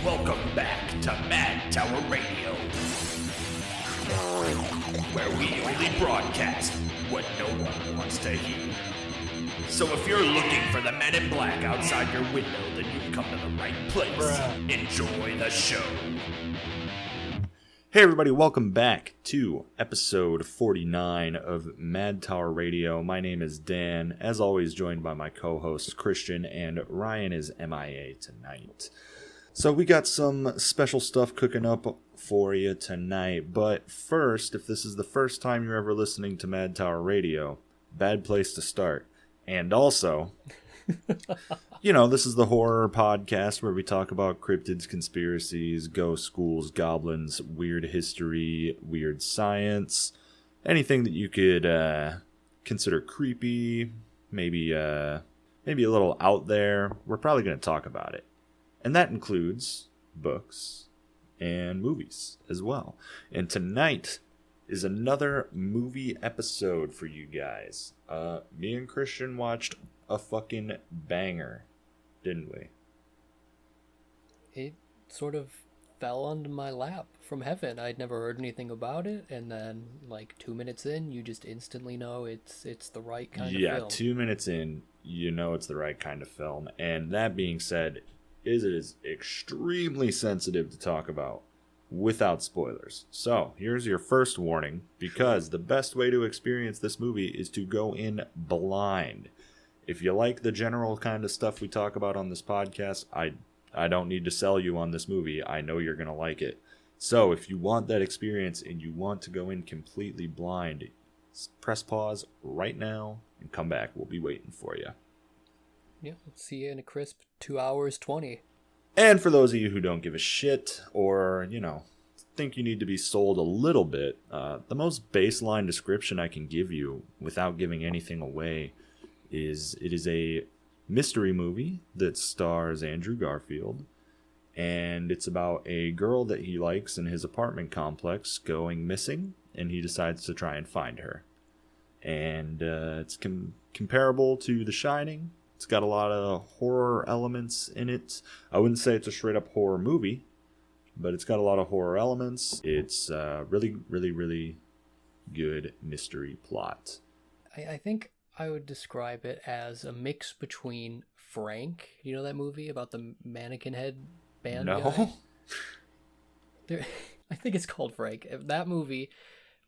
Welcome back to Mad Tower Radio, where we only broadcast what no one wants to hear. So if you're looking for the Men in Black outside your window, then you've come to the right place. Enjoy the show. Hey everybody, welcome back to episode 49 of Mad Tower Radio. My name is Dan, as always joined by my co-hosts Christian, and Ryan is MIA tonight. So we got some special stuff cooking up for you tonight, but first, if this is the first time you're ever listening to Mad Tower Radio, bad place to start. And also, this is the horror podcast where we talk about cryptids, conspiracies, ghost schools, goblins, weird history, weird science, anything that you could consider creepy, maybe a little out there. We're probably going to talk about it. And that includes books and movies as well. And tonight is another movie episode for you guys. Me and Christian watched a fucking banger, didn't we? It sort of fell onto my lap from heaven. I'd never heard anything about it, and then 2 minutes in, you just instantly know it's the right kind of film. Yeah, 2 minutes in, you know it's the right kind of film. And that being said, it is extremely sensitive to talk about without spoilers. So, here's your first warning, because the best way to experience this movie is to go in blind. If you like the general kind of stuff we talk about on this podcast, I don't need to sell you on this movie. I know you're going to like it. So, if you want that experience and you want to go in completely blind, press pause right now and come back. We'll be waiting for you. Yeah, let's see you in a crisp 2 hours 20. And for those of you who don't give a shit or, think you need to be sold a little bit, the most baseline description I can give you without giving anything away is it is a mystery movie that stars Andrew Garfield, and it's about a girl that he likes in his apartment complex going missing, and he decides to try and find her. And it's comparable to The Shining. It's got a lot of horror elements in it. I wouldn't say it's a straight-up horror movie, but it's got a lot of horror elements. It's a really, really, really good mystery plot. I think I would describe it as a mix between Frank, you know that movie about the mannequin head band guy? I think it's called Frank. That movie,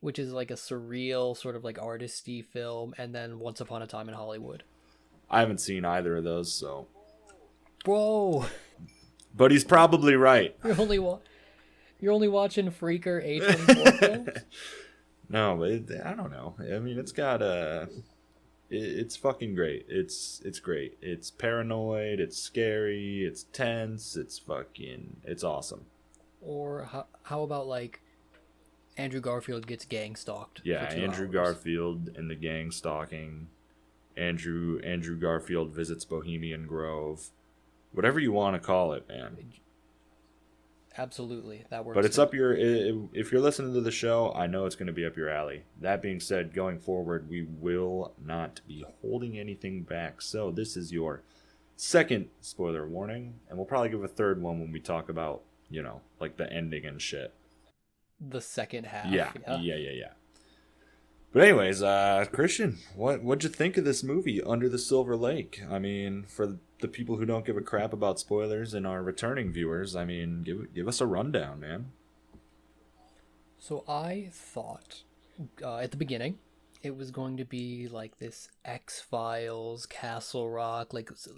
which is like a surreal sort of artisty film, and then Once Upon a Time in Hollywood. I haven't seen either of those, so... Whoa! But he's probably right. You're only watching Freaker A24 films? No, but I don't know. I mean, it's got it's fucking great. It's great. It's paranoid, it's scary, it's tense, it's awesome. Or how about Andrew Garfield gets gang stalked? Yeah, for 2 Andrew hours. Garfield and the gang stalking. Andrew Garfield visits Bohemian Grove. Whatever you want to call it, man. Absolutely, that works. But it's up your... If you're listening to the show, I know it's going to be up your alley. That being said, going forward, we will not be holding anything back. So this is your second spoiler warning, and we'll probably give a third one when we talk about, the ending and shit. The second half. Yeah. But anyways, Christian, what'd you think of this movie, Under the Silver Lake? I mean, for the people who don't give a crap about spoilers and our returning viewers, I mean, give us a rundown, man. So I thought, at the beginning, it was going to be this X-Files, Castle Rock,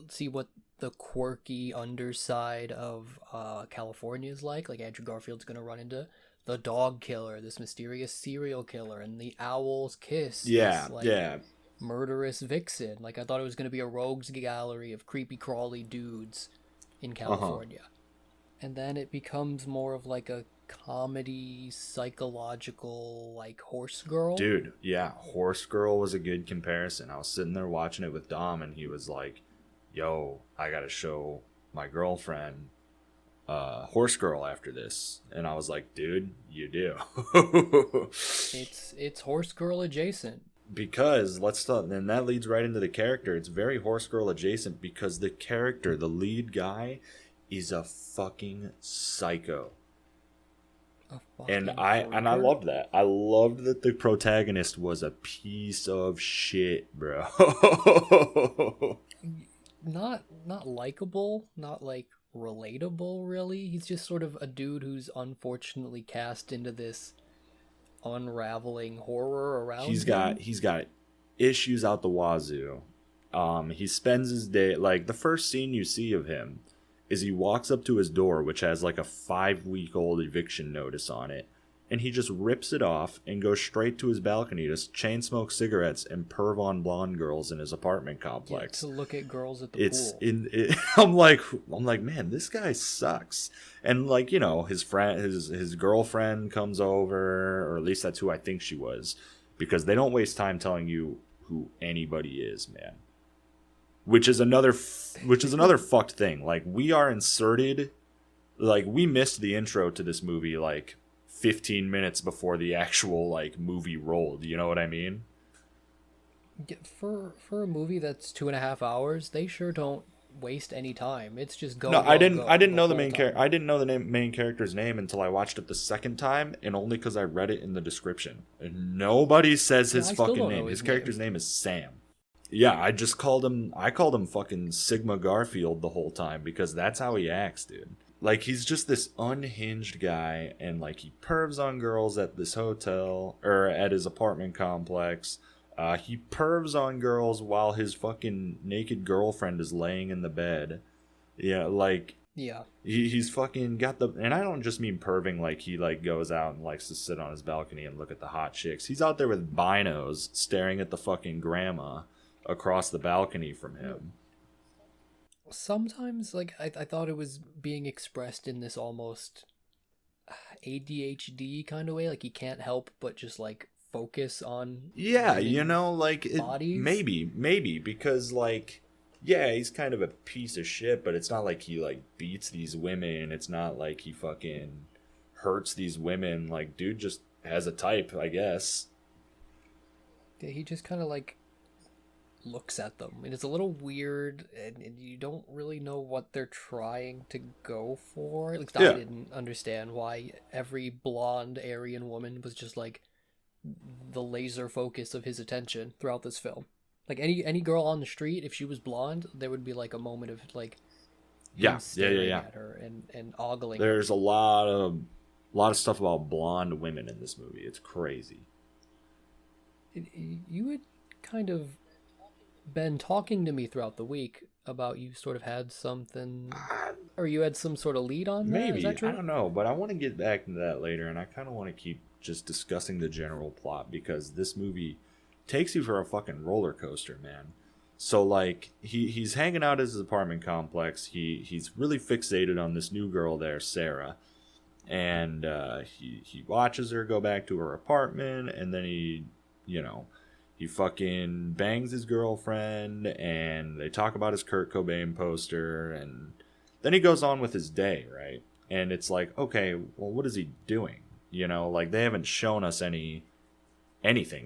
see what the quirky underside of California is like. Andrew Garfield's going to run into the dog killer, this mysterious serial killer, and the owl's kiss. Yeah. Murderous vixen. I thought it was going to be a rogues gallery of creepy crawly dudes in California. And then it becomes more of a comedy, psychological, Horse Girl. Dude, yeah, Horse Girl was a good comparison. I was sitting there watching it with Dom, and he was like, yo, I gotta show my girlfriend Horse Girl after this. And I was like, dude, you do. It's Horse Girl adjacent. because let's talk, and that leads right into the character. It's very horse girl adjacent because the character, the lead guy, is a fucking psycho. And I loved that. I loved that the protagonist was a piece of shit, bro. Not likable, not like relatable really. He's just sort of a dude who's unfortunately cast into this unraveling horror around him. He's got issues out the wazoo. He spends his day, like the first scene you see of him is he walks up to his door, which has like a 5-week-old eviction notice on it, and he just rips it off and goes straight to his balcony to chain smoke cigarettes and perv on blonde girls in his apartment complex. Yeah, to look at girls at the pool. I'm like, man, this guy sucks. And like, you know, his girlfriend comes over, or at least that's who I think she was, because they don't waste time telling you who anybody is, man. Which is another fucked thing. Like, we are inserted, like, we missed the intro to this movie like 15 minutes before the actual like movie rolled. You know what I mean? For a movie that's 2.5 hours, they sure don't waste any time. It's just go. No, go, I didn't. go I didn't know the whole main character. I didn't know the main character's name until I watched it the second time, and only because I read it in the description. And nobody says his fucking name. His character's name is Sam. Yeah, I called him fucking Sigma Garfield the whole time because that's how he acts, dude. Like, he's just this unhinged guy, and like he pervs on girls at this hotel or at his apartment complex. He pervs on girls while his fucking naked girlfriend is laying in the bed. Yeah, like, yeah. He's fucking got the, and I don't just mean perving like he like goes out and likes to sit on his balcony and look at the hot chicks. He's out there with binos staring at the fucking grandma across the balcony from him. Sometimes, like, I thought it was being expressed in this almost ADHD kind of way. Like, he can't help but just, like, focus on... Yeah, you know, like, bodies. Maybe, because, like, yeah, he's kind of a piece of shit, but it's not like he, like, beats these women. It's not like he fucking hurts these women. Like, dude just has a type, I guess. Yeah, he just kind of, like, looks at them, and it's a little weird, and you don't really know what they're trying to go for. At least I didn't understand why every blonde Aryan woman was just like the laser focus of his attention throughout this film. Like any girl on the street, if she was blonde, there would be like a moment of like staring at her and ogling. There's a lot of stuff about blonde women in this movie. It's crazy. You had kind of been talking to me throughout the week about you sort of had something, or you had some sort of lead on that. Maybe. Is that true? I don't know, but I want to get back into that later, and I kind of want to keep just discussing the general plot because this movie takes you for a fucking roller coaster, man. So like he's hanging out at his apartment complex. He's really fixated on this new girl there, Sarah, and he watches her go back to her apartment, and then he fucking bangs his girlfriend, and they talk about his Kurt Cobain poster, and then he goes on with his day, right? And it's like, okay, well, what is he doing? You know, like, they haven't shown us anything.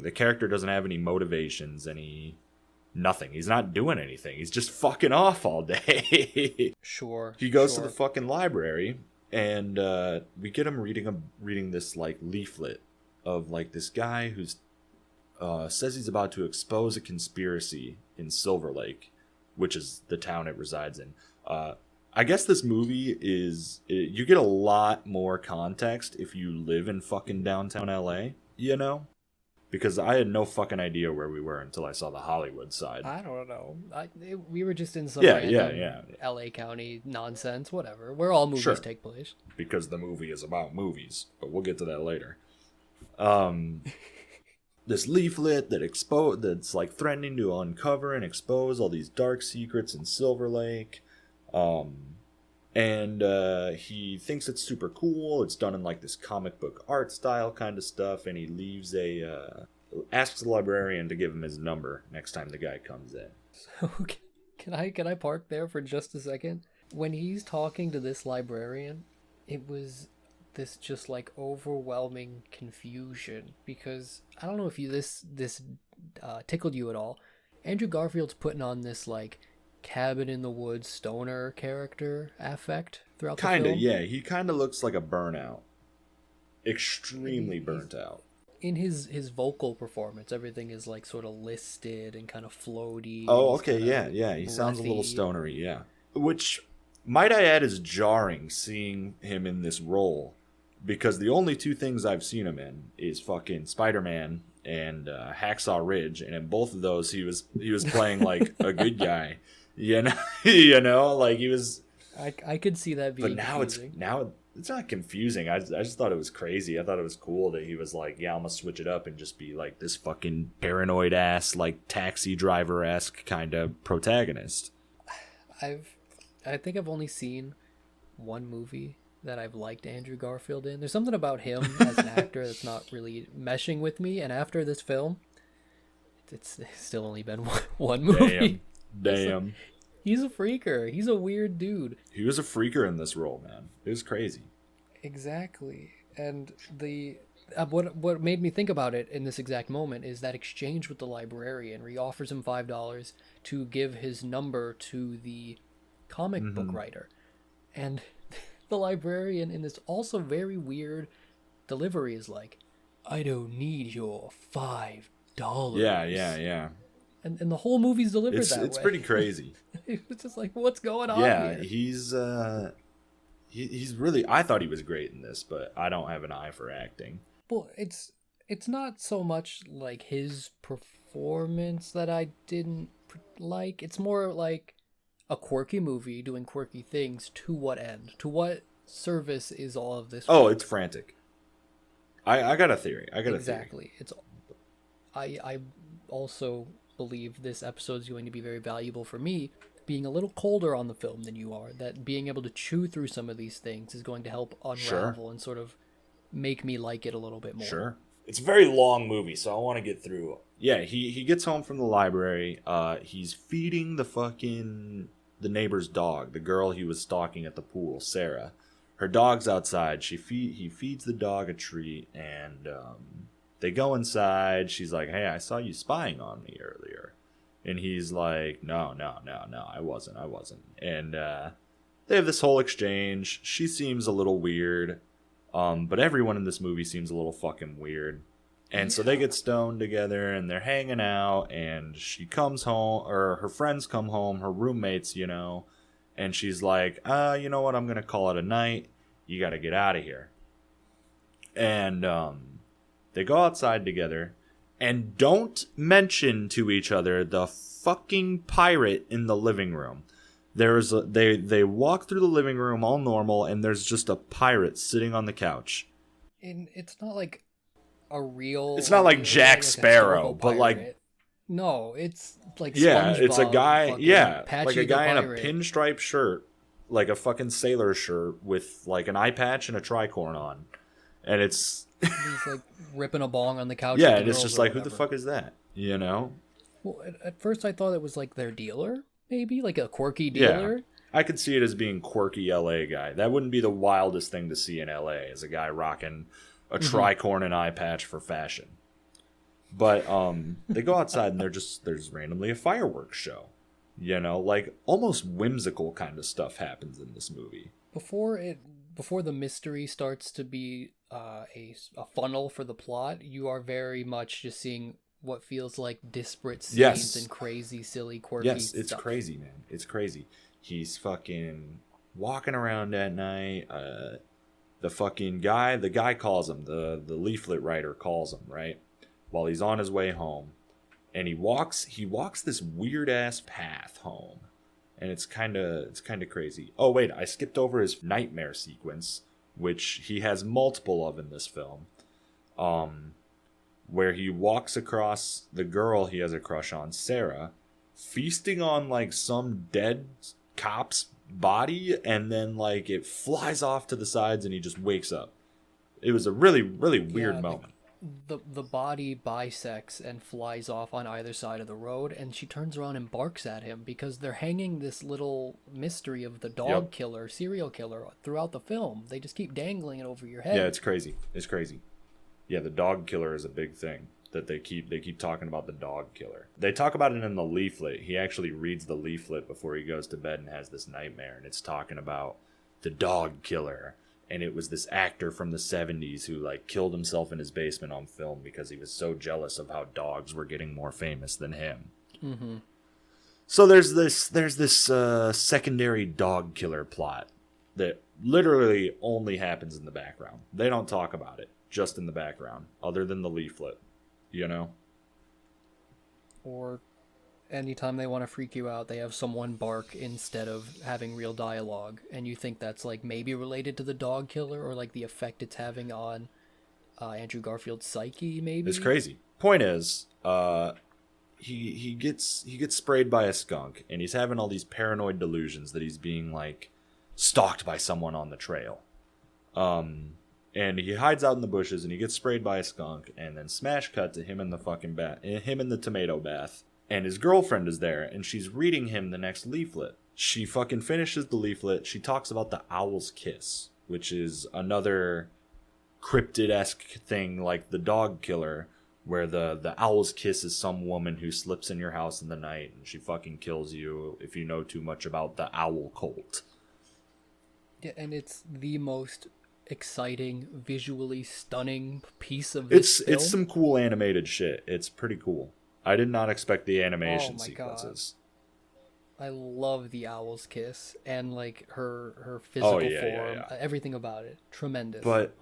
The character doesn't have any motivations, nothing. He's not doing anything. He's just fucking off all day. Sure. He goes to the fucking library, and we get him reading this, like, leaflet of, like, this guy who's says he's about to expose a conspiracy in Silver Lake, which is the town it resides in. I guess this movie you get a lot more context if you live in fucking downtown LA, you know? Because I had no fucking idea where we were until I saw the Hollywood side. I don't know. We were just in some LA County nonsense, whatever, where all movies take place. Because the movie is about movies, but we'll get to that later. This leaflet that's like threatening to uncover and expose all these dark secrets in Silver Lake. And he thinks it's super cool. It's done in like this comic book art style kind of stuff, and he leaves asks the librarian to give him his number next time the guy comes in. So can I park there for just a second? When he's talking to this librarian, it was this just like overwhelming confusion, because I don't know if this tickled you at all, Andrew Garfield's putting on this like cabin in the woods stoner character affect throughout the film. Yeah. He kind of looks like a burnout. Extremely burnt out. In his vocal performance, everything is like sort of listed and kind of floaty. Oh, okay, yeah. He sounds a little stonery, yeah. Which, might I add, is jarring seeing him in this role, because the only two things I've seen him in is fucking Spider-Man and Hacksaw Ridge, and in both of those he was playing like a good guy, you know, like he was. I could see that being. But it's not confusing. I just thought it was crazy. I thought it was cool that he was like, yeah, I'm gonna switch it up and just be like this fucking paranoid ass, like taxi driver esque kind of protagonist. I think I've only seen one movie that I've liked Andrew Garfield in. There's something about him as an actor that's not really meshing with me. And after this film, it's still only been one movie. Damn. He's a freaker. He's a weird dude. He was a freaker in this role, man. It was crazy. Exactly. And what made me think about it in this exact moment is that exchange with the librarian where he offers him $5 to give his number to the comic book writer. And the librarian in this also very weird delivery is like, I don't need your $5. Yeah. And the whole movie's delivered that way. It's pretty crazy. It's just like, what's going on here? Yeah, he's really. I thought he was great in this, but I don't have an eye for acting. Well, it's not so much like his performance that I didn't like. It's more like a quirky movie doing quirky things. To what end? To what service is all of this? Oh, it's frantic. I got a theory. Exactly. I also believe this episode is going to be very valuable for me, being a little colder on the film than you are, that being able to chew through some of these things is going to help unravel and sort of make me like it a little bit more. Sure. It's a very long movie, so I want to get through. Yeah, he gets home from the library. He's feeding the neighbor's dog, the girl he was stalking at the pool, Sarah. Her dog's outside. He feeds the dog a treat, and they go inside. She's like, hey, I saw you spying on me earlier. And he's like, no, I wasn't. And they have this whole exchange. She seems a little weird. But everyone in this movie seems a little fucking weird. And so they get stoned together and they're hanging out, and she comes home, or her friends come home, her roommates, you know, and she's like, you know what? I'm going to call it a night. You got to get out of here. And, they go outside together and don't mention to each other the fucking pirate in the living room. They walk through the living room all normal, and there's just a pirate sitting on the couch. And it's not like a real... It's not like Jack Sparrow, but like... No, it's like SpongeBob, it's a guy, Patchy like a guy in a pirate. pinstripe shirt, like a fucking sailor shirt with like an eye patch and a tricorn on. And it's... He's like ripping a bong on the couch. Yeah, and it's just like, who the fuck is that? You know? Well, at first I thought it was like their dealer, maybe like a quirky dealer. Yeah, I could see it as being quirky LA guy. That wouldn't be the wildest thing to see in LA, as a guy rocking a tricorn and eye patch for fashion. But they go outside and there's randomly a fireworks show. You know, like almost whimsical kind of stuff happens in this movie. Before the mystery starts to be a funnel for the plot, you are very much just seeing what feels like disparate scenes and crazy, silly, quirky stuff. Yes, it's crazy, man. It's crazy. He's fucking walking around at night. The guy calls him. The leaflet writer calls him, right? While he's on his way home. And he walks this weird ass path home. And it's kind of crazy. Oh, wait, I skipped over his nightmare sequence, which he has multiple of in this film. Where he walks across the girl he has a crush on, Sarah, feasting on like some dead cop's body, and then like it flies off to the sides and he just wakes up. It was a really, really weird moment. The body bisects and flies off on either side of the road, and she turns around and barks at him because they're hanging this little mystery of the dog killer, serial killer, throughout the film. They just keep dangling it over your head. Yeah, it's crazy. Yeah, the dog killer is a big thing. that they keep talking about the dog killer. They talk about it in the leaflet. He actually reads the leaflet before he goes to bed and has this nightmare, and it's talking about the dog killer. And it was this actor from the 70s who like killed himself in his basement on film because he was so jealous of how dogs were getting more famous than him. Mm-hmm. So there's this secondary dog killer plot that literally only happens in the background. They don't talk about it, just in the background, other than the leaflet, you know? Or anytime they want to freak you out, they have someone bark instead of having real dialogue, and you think that's like maybe related to the dog killer or like the effect it's having on Andrew Garfield's psyche, maybe. It's crazy. Point is, he gets sprayed by a skunk, and he's having all these paranoid delusions that he's being like stalked by someone on the trail. And he hides out in the bushes, and he gets sprayed by a skunk, and then smash cut to him in the fucking him in the tomato bath. And his girlfriend is there, and she's reading him the next leaflet. She fucking finishes the leaflet. She talks about the owl's kiss, which is another cryptid-esque thing like the dog killer, where the owl's kiss is some woman who slips in your house in the night, and she fucking kills you if you know too much about the owl cult. Yeah, and it's the most exciting, visually stunning piece of this film. It's some cool animated shit. It's pretty cool. I did not expect the animation sequences. God. I love the owl's kiss and like her physical form. Yeah. Everything about it. Tremendous. But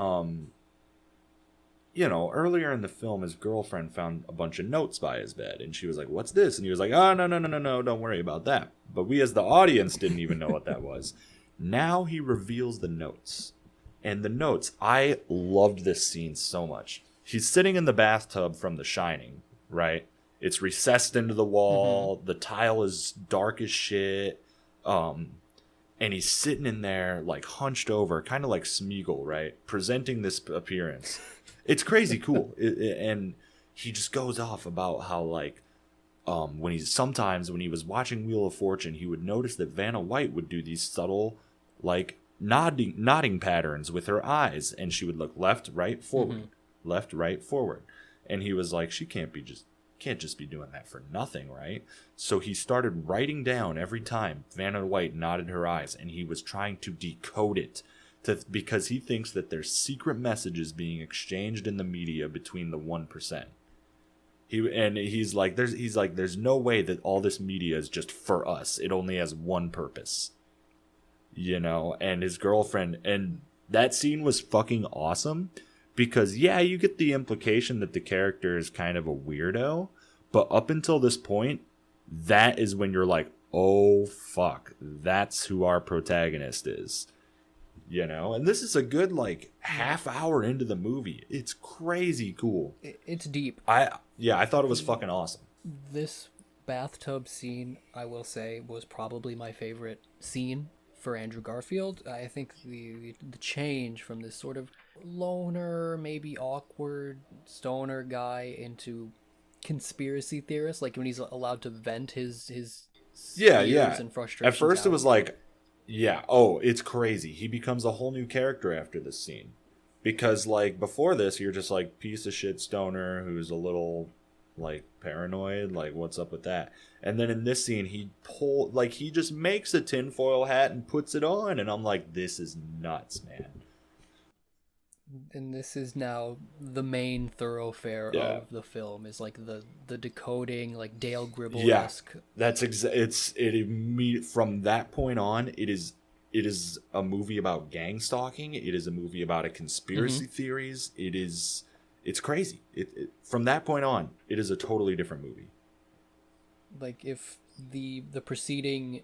you know, earlier in the film his girlfriend found a bunch of notes by his bed, and she was like, "What's this?" And he was like, "Oh, no, don't worry about that." But we as the audience didn't even know what that was. Now he reveals the notes. And the notes, I loved this scene so much. He's sitting in the bathtub from The Shining, right? It's recessed into the wall. Mm-hmm. The tile is dark as shit. And he's sitting in there, like, hunched over, kind of like Smeagol, right? Presenting this appearance. It's crazy cool. And he just goes off about how, like, when he was watching Wheel of Fortune, he would notice that Vanna White would do these subtle, like, nodding patterns with her eyes. And she would look left, right, forward. Mm-hmm. Left, right, forward. And he was like, she can't just be doing that for nothing, right? So he started writing down every time Vanna White nodded her eyes, and he was trying to decode it because he thinks that there's secret messages being exchanged in the media between the 1%. He's like, there's no way that all this media is just for us. It only has one purpose, you know. And his girlfriend, and that scene was fucking awesome. Because, yeah, you get the implication that the character is kind of a weirdo. But up until this point, that is when you're like, oh, fuck. That's who our protagonist is. You know? And this is a good, like, half hour into the movie. It's crazy cool. It's deep. I thought it was fucking awesome. This bathtub scene, I will say, was probably my favorite scene for Andrew Garfield. I think the change from this sort of loner, maybe awkward stoner guy into conspiracy theorist, like when he's allowed to vent his fears and frustrations. At first it was like, it's crazy. He becomes a whole new character after this scene. Because like before this, you're just like piece of shit stoner who's a little like paranoid, like what's up with that? And then in this scene he just makes a tinfoil hat and puts it on, and I'm like, this is nuts, man. And this is now the main thoroughfare of the film, is like the decoding, like Dale Gribble-esque. That's from that point on, it is a movie about gang stalking. It is a movie about a conspiracy theories. It's crazy. From that point on, it is a totally different movie. Like if the preceding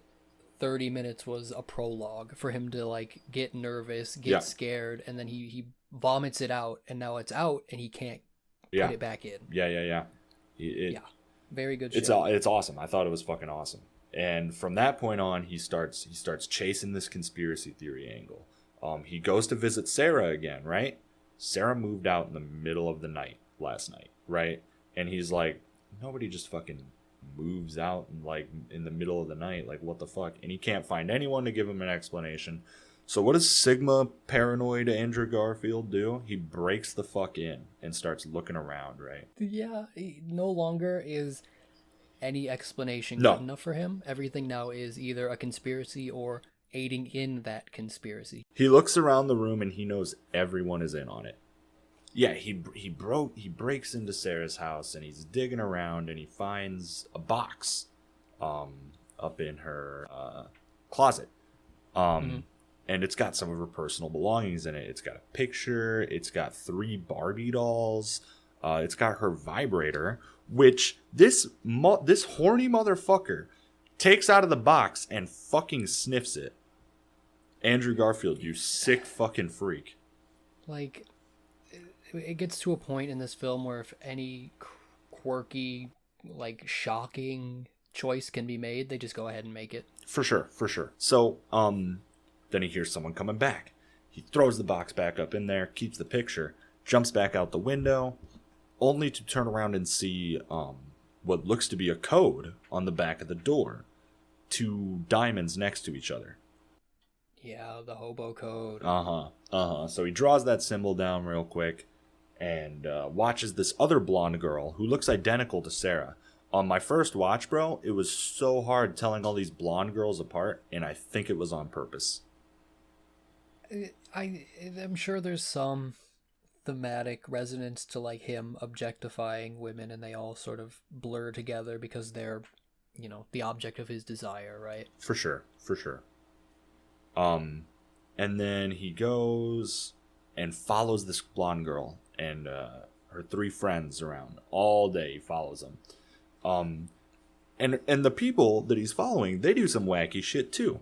30 minutes was a prologue for him to like get nervous, get scared, and then he vomits it out, and now it's out, and he can't put it back in. Yeah. Very good. It's awesome. I thought it was fucking awesome. And from that point on, he starts chasing this conspiracy theory angle. He goes to visit Sarah again, right? Sarah moved out in the middle of the night last night, right? And he's like, nobody just fucking moves out in the middle of the night. Like, what the fuck? And he can't find anyone to give him an explanation. So what does Sigma paranoid Andrew Garfield do? He breaks the fuck in and starts looking around, right? Yeah, no longer is any explanation No. good enough for him. Everything now is either a conspiracy or aiding in that conspiracy. He looks around the room and he knows everyone is in on it. Yeah, he breaks into Sarah's house and he's digging around and he finds a box up in her closet. And it's got some of her personal belongings in it. It's got a picture. It's got 3 Barbie dolls. It's got her vibrator, which this horny motherfucker takes out of the box and fucking sniffs it. Andrew Garfield, you sick fucking freak. Like, it gets to a point in this film where if any quirky, like, shocking choice can be made, they just go ahead and make it. For sure. So, then he hears someone coming back. He throws the box back up in there, keeps the picture, jumps back out the window, only to turn around and see what looks to be a code on the back of the door. 2 diamonds next to each other. Yeah, the hobo code. So he draws that symbol down real quick and watches this other blonde girl who looks identical to Sarah. On my first watch, bro, it was so hard telling all these blonde girls apart, and I think it was on purpose. I'm sure there's some thematic resonance to, like, him objectifying women and they all sort of blur together because they're, you know, the object of his desire, right? For sure. And then he goes and follows this blonde girl and her 3 friends around all day. He follows them. And the people that he's following, they do some wacky shit too.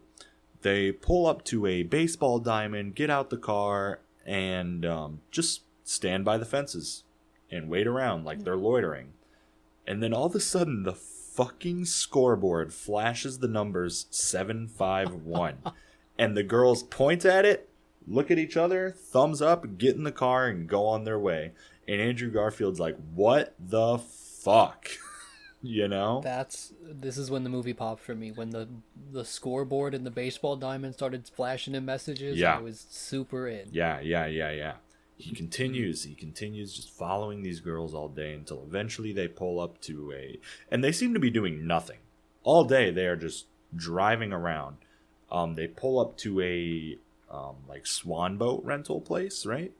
They pull up to a baseball diamond, get out the car, and just stand by the fences and wait around like they're loitering. And then all of a sudden, the fucking scoreboard flashes the numbers 751. And the girls point at it, look at each other, thumbs up, get in the car, and go on their way. And Andrew Garfield's like, what the fuck? You know? This is when the movie popped for me. When the scoreboard and the baseball diamond started flashing in messages, yeah. I was super in. Yeah. He continues just following these girls all day until eventually they pull up to and they seem to be doing nothing. All day they are just driving around. They pull up to a like swan boat rental place, right?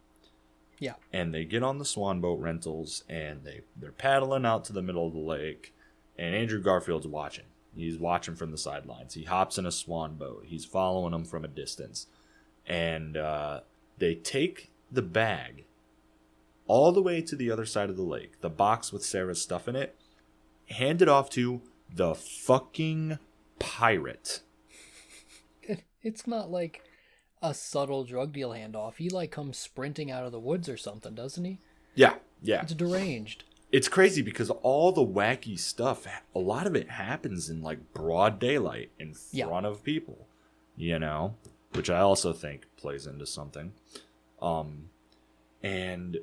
Yeah. And they get on the swan boat rentals and they're paddling out to the middle of the lake. And Andrew Garfield's watching. He's watching from the sidelines. He hops in a swan boat. He's following them from a distance. And they take the bag all the way to the other side of the lake, the box with Sarah's stuff in it, hand it off to the fucking pirate. It's not like a subtle drug deal handoff. He, like, comes sprinting out of the woods or something, doesn't he? Yeah. It's deranged. It's crazy because all the wacky stuff, a lot of it happens in, like, broad daylight in front of people, you know, which I also think plays into something. And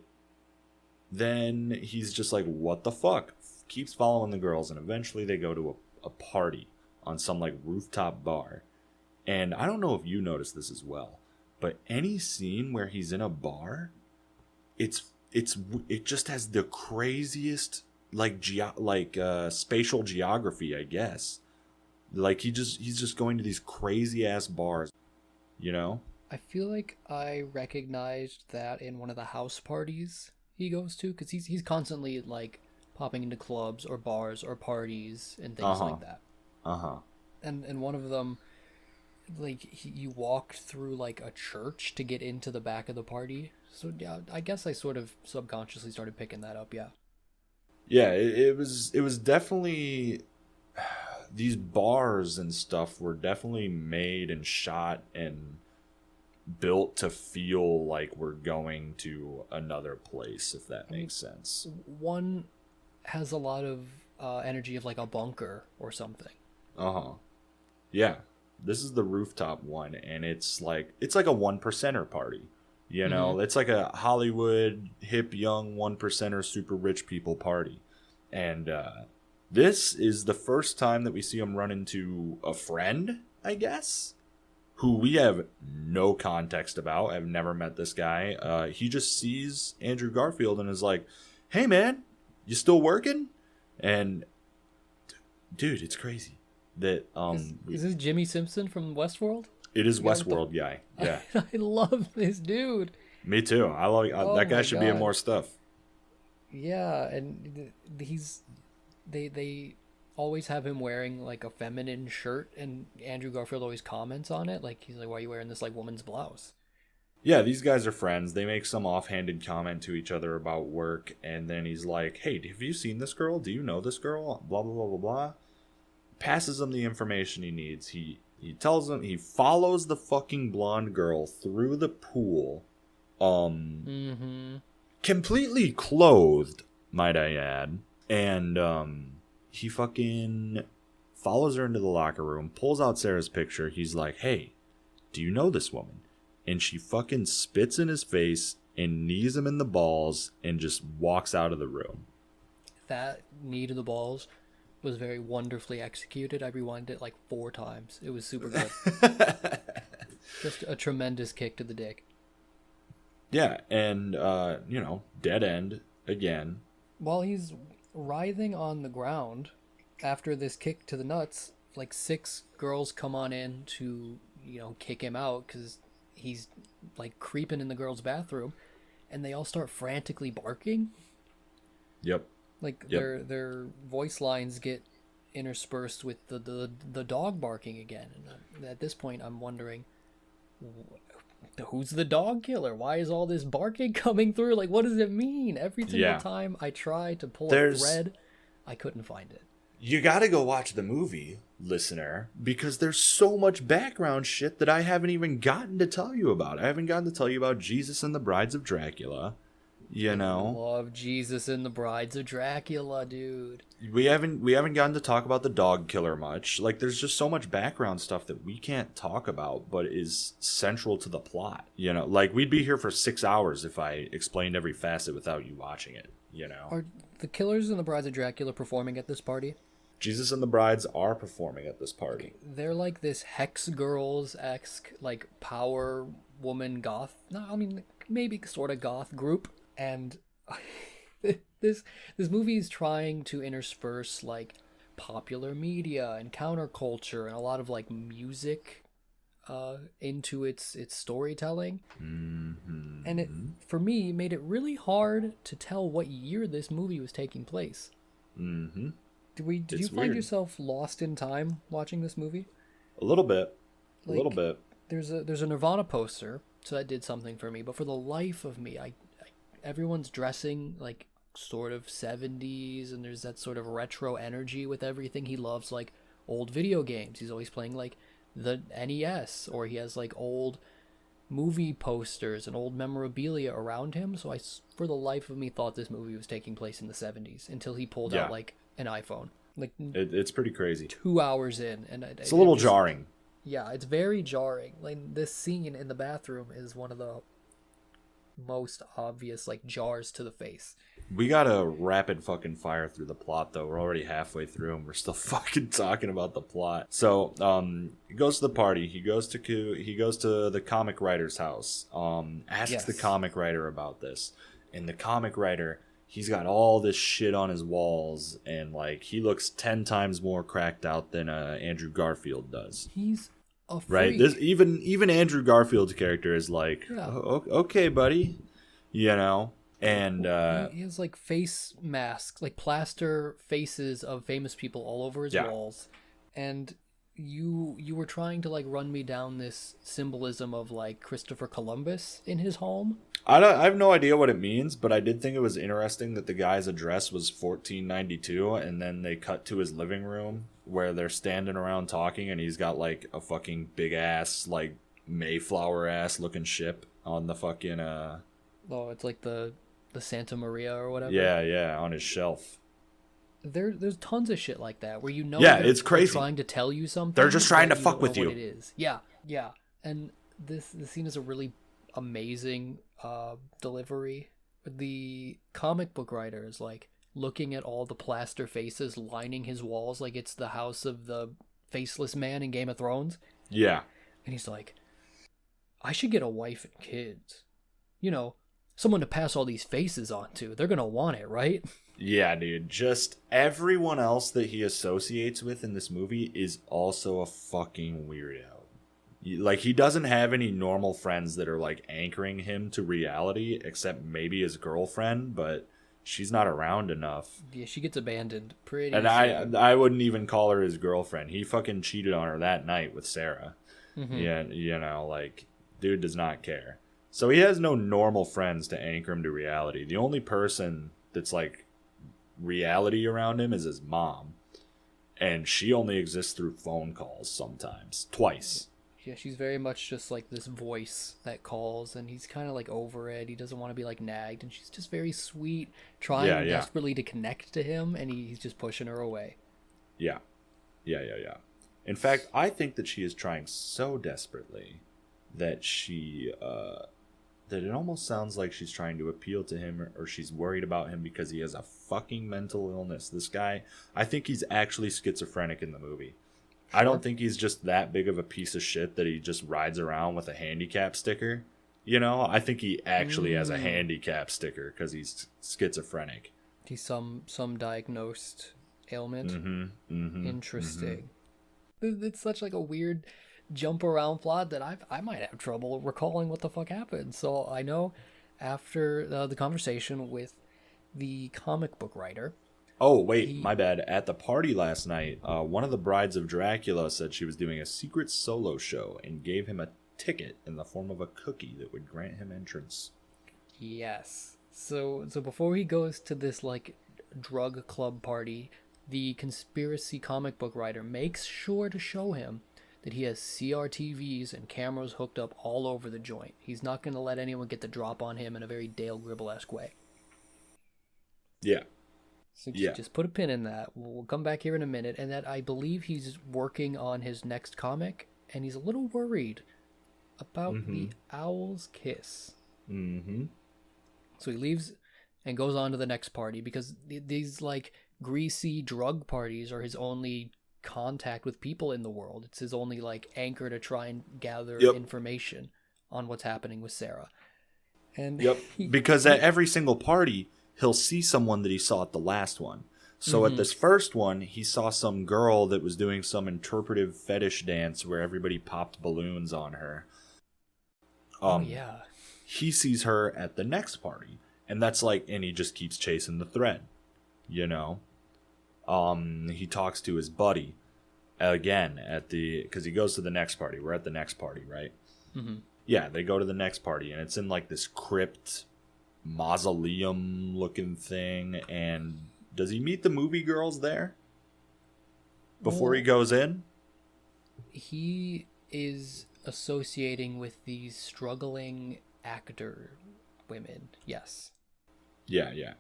then he's just like, what the fuck? Keeps following the girls, and eventually they go to a party on some, like, rooftop bar. And I don't know if you noticed this as well, but any scene where he's in a bar, it just has the craziest spatial geography, I guess. Like he's just going to these crazy ass bars, you know? I feel like I recognized that in one of the house parties he goes to, because he's constantly, like, popping into clubs or bars or parties and things like that. And one of them, like, you walked through, like, a church to get into the back of the party. So yeah, I guess I sort of subconsciously started picking that up. Yeah, it was definitely, these bars and stuff were definitely made and shot and built to feel like we're going to another place, if that makes sense. One has a lot of energy of, like, a bunker or something. Yeah, this is the rooftop one, and it's like a 1%er party. You know, It's like a Hollywood hip young 1%er super rich people party. And this is the first time that we see him run into a friend, I guess, who we have no context about. I've never met this guy. He just sees Andrew Garfield and is like, hey, man, you still working? And, dude, it's crazy. That is this Jimmy Simpson from Westworld? It is Westworld guy. Yeah. I love this dude. Me too. I like that guy should be in more stuff. Yeah, and they always have him wearing like a feminine shirt, and Andrew Garfield always comments on it. Like he's like, "Why are you wearing this like woman's blouse?" Yeah, these guys are friends. They make some offhanded comment to each other about work, and then he's like, "Hey, have you seen this girl? Do you know this girl?" Blah blah blah blah blah. Passes him the information he needs. He tells him he follows the fucking blonde girl through the pool, completely clothed, might I add, and he fucking follows her into the locker room, pulls out Sarah's picture. He's like, "Hey, do you know this woman?" And she fucking spits in his face and knees him in the balls and just walks out of the room. That knee to the balls was very wonderfully executed. I rewinded it like 4 times. It was super good. Just a tremendous kick to the dick. Yeah, and, dead end again. While he's writhing on the ground after this kick to the nuts, like 6 girls come on in to, kick him out because he's like creeping in the girls' bathroom, and they all start frantically barking. Yep. Their voice lines get interspersed with the dog barking again. And at this point, I'm wondering, who's the dog killer? Why is all this barking coming through? Like, what does it mean? Every single time I try to pull a thread, I couldn't find it. You gotta go watch the movie, listener, because there's so much background shit that I haven't even gotten to tell you about. I haven't gotten to tell you about Jesus and the Brides of Dracula. I love Jesus and the Brides of Dracula, dude. We haven't gotten to talk about the dog killer much. Like, there's just so much background stuff that we can't talk about, but is central to the plot. Like, we'd be here for 6 hours if I explained every facet without you watching it. Are the killers and the Brides of Dracula performing at this party? Jesus and the Brides are performing at this party. They're like this Hex Girls-esque, like, power woman goth. No, I mean, maybe sort of goth group. And this movie is trying to intersperse like popular media and counterculture and a lot of like music into its storytelling. Mm-hmm. And it, for me, made it really hard to tell what year this movie was taking place. Mm-hmm. Did you find yourself lost in time watching this movie? A little bit. A little bit. There's a Nirvana poster, so that did something for me. But for the life of me, everyone's dressing like sort of 70s, and there's that sort of retro energy with everything. He loves like old video games. He's always playing like the NES, or he has like old movie posters and old memorabilia around him. So I, for the life of me, thought this movie was taking place in the 70s until he pulled out like an iPhone. Like it's pretty crazy. 2 hours in, and it's a little jarring. Yeah, it's very jarring. Like this scene in the bathroom is one of the most obvious like jars to the face. We gotta rapid fucking fire through the plot though. We're already halfway through and we're still fucking talking about the plot. So he goes to the party. He goes to the comic writer's house. Asks the comic writer about this, and the comic writer, he's got all this shit on his walls, and like he looks 10 times more cracked out than Andrew Garfield does. He's a freak. Right? This even Andrew Garfield's character is like, okay, buddy, and he has like face masks, like plaster faces of famous people all over his walls, and you were trying to like run me down this symbolism of like Christopher Columbus in his home. I have no idea what it means, but I did think it was interesting that the guy's address was 1492, and then they cut to his living room where they're standing around talking, and he's got like a fucking big ass, like Mayflower ass looking ship on the fucking it's like the Santa Maria or whatever. Yeah, on his shelf. There's tons of shit like that where it's crazy. They're trying to tell you something. They're just trying to fuck with you. What it is. Yeah. And the scene is a really amazing delivery. The comic book writer is like looking at all the plaster faces lining his walls like it's the house of the faceless man in Game of Thrones. Yeah. And he's like, I should get a wife and kids. You know, someone to pass all these faces on to. They're gonna want it, right? Yeah, dude. Just everyone else that he associates with in this movie is also a fucking weirdo. Like, he doesn't have any normal friends that are, like, anchoring him to reality, except maybe his girlfriend, but she's not around enough. Yeah, she gets abandoned pretty And soon. I wouldn't even call her his girlfriend. He fucking cheated on her that night with Sarah. Mm-hmm. Yeah, you know, like, dude does not care. So he has no normal friends to anchor him to reality. The only person that's, like, reality around him is his mom. And she only exists through phone calls sometimes. Twice. Yeah, she's very much just like this voice that calls, and he's kind of like over it. He doesn't want to be like nagged, and she's just very sweet, trying desperately to connect to him, and he's just pushing her away. Yeah. In fact, I think that she is trying so desperately that that it almost sounds like she's trying to appeal to him, or she's worried about him because he has a fucking mental illness. This guy, I think he's actually schizophrenic in the movie. I don't think he's just that big of a piece of shit that he just rides around with a handicap sticker. You know, I think he actually has a handicap sticker because he's schizophrenic. He's some diagnosed ailment. Interesting. It's such like a weird jump around plot that I might have trouble recalling what the fuck happened. So I know after the conversation with the comic book writer. Oh, wait, my bad. At the party last night, one of the brides of Dracula said she was doing a secret solo show and gave him a ticket in the form of a cookie that would grant him entrance. Yes. So before he goes to this, like, drug club party, the conspiracy comic book writer makes sure to show him that he has CRTVs and cameras hooked up all over the joint. He's not going to let anyone get the drop on him in a very Dale Gribble-esque way. Yeah. So just put a pin in that. We'll come back here in a minute. And that I believe he's working on his next comic, and he's a little worried about the Owl's Kiss. Mm-hmm. So he leaves and goes on to the next party because these, like, greasy drug parties are his only contact with people in the world. It's his only, like, anchor to try and gather information on what's happening with Sarah. And because at every single party, he'll see someone that he saw at the last one. So at this first one, he saw some girl that was doing some interpretive fetish dance where everybody popped balloons on her. He sees her at the next party, and that's like, and he just keeps chasing the thread, you know? He talks to his buddy again because he goes to the next party. We're at the next party, right? Mm-hmm. Yeah, they go to the next party, and it's in like this crypt mausoleum looking thing. And does he meet the movie girls there before he goes in? He is associating with these struggling actor women. Yes. Yeah.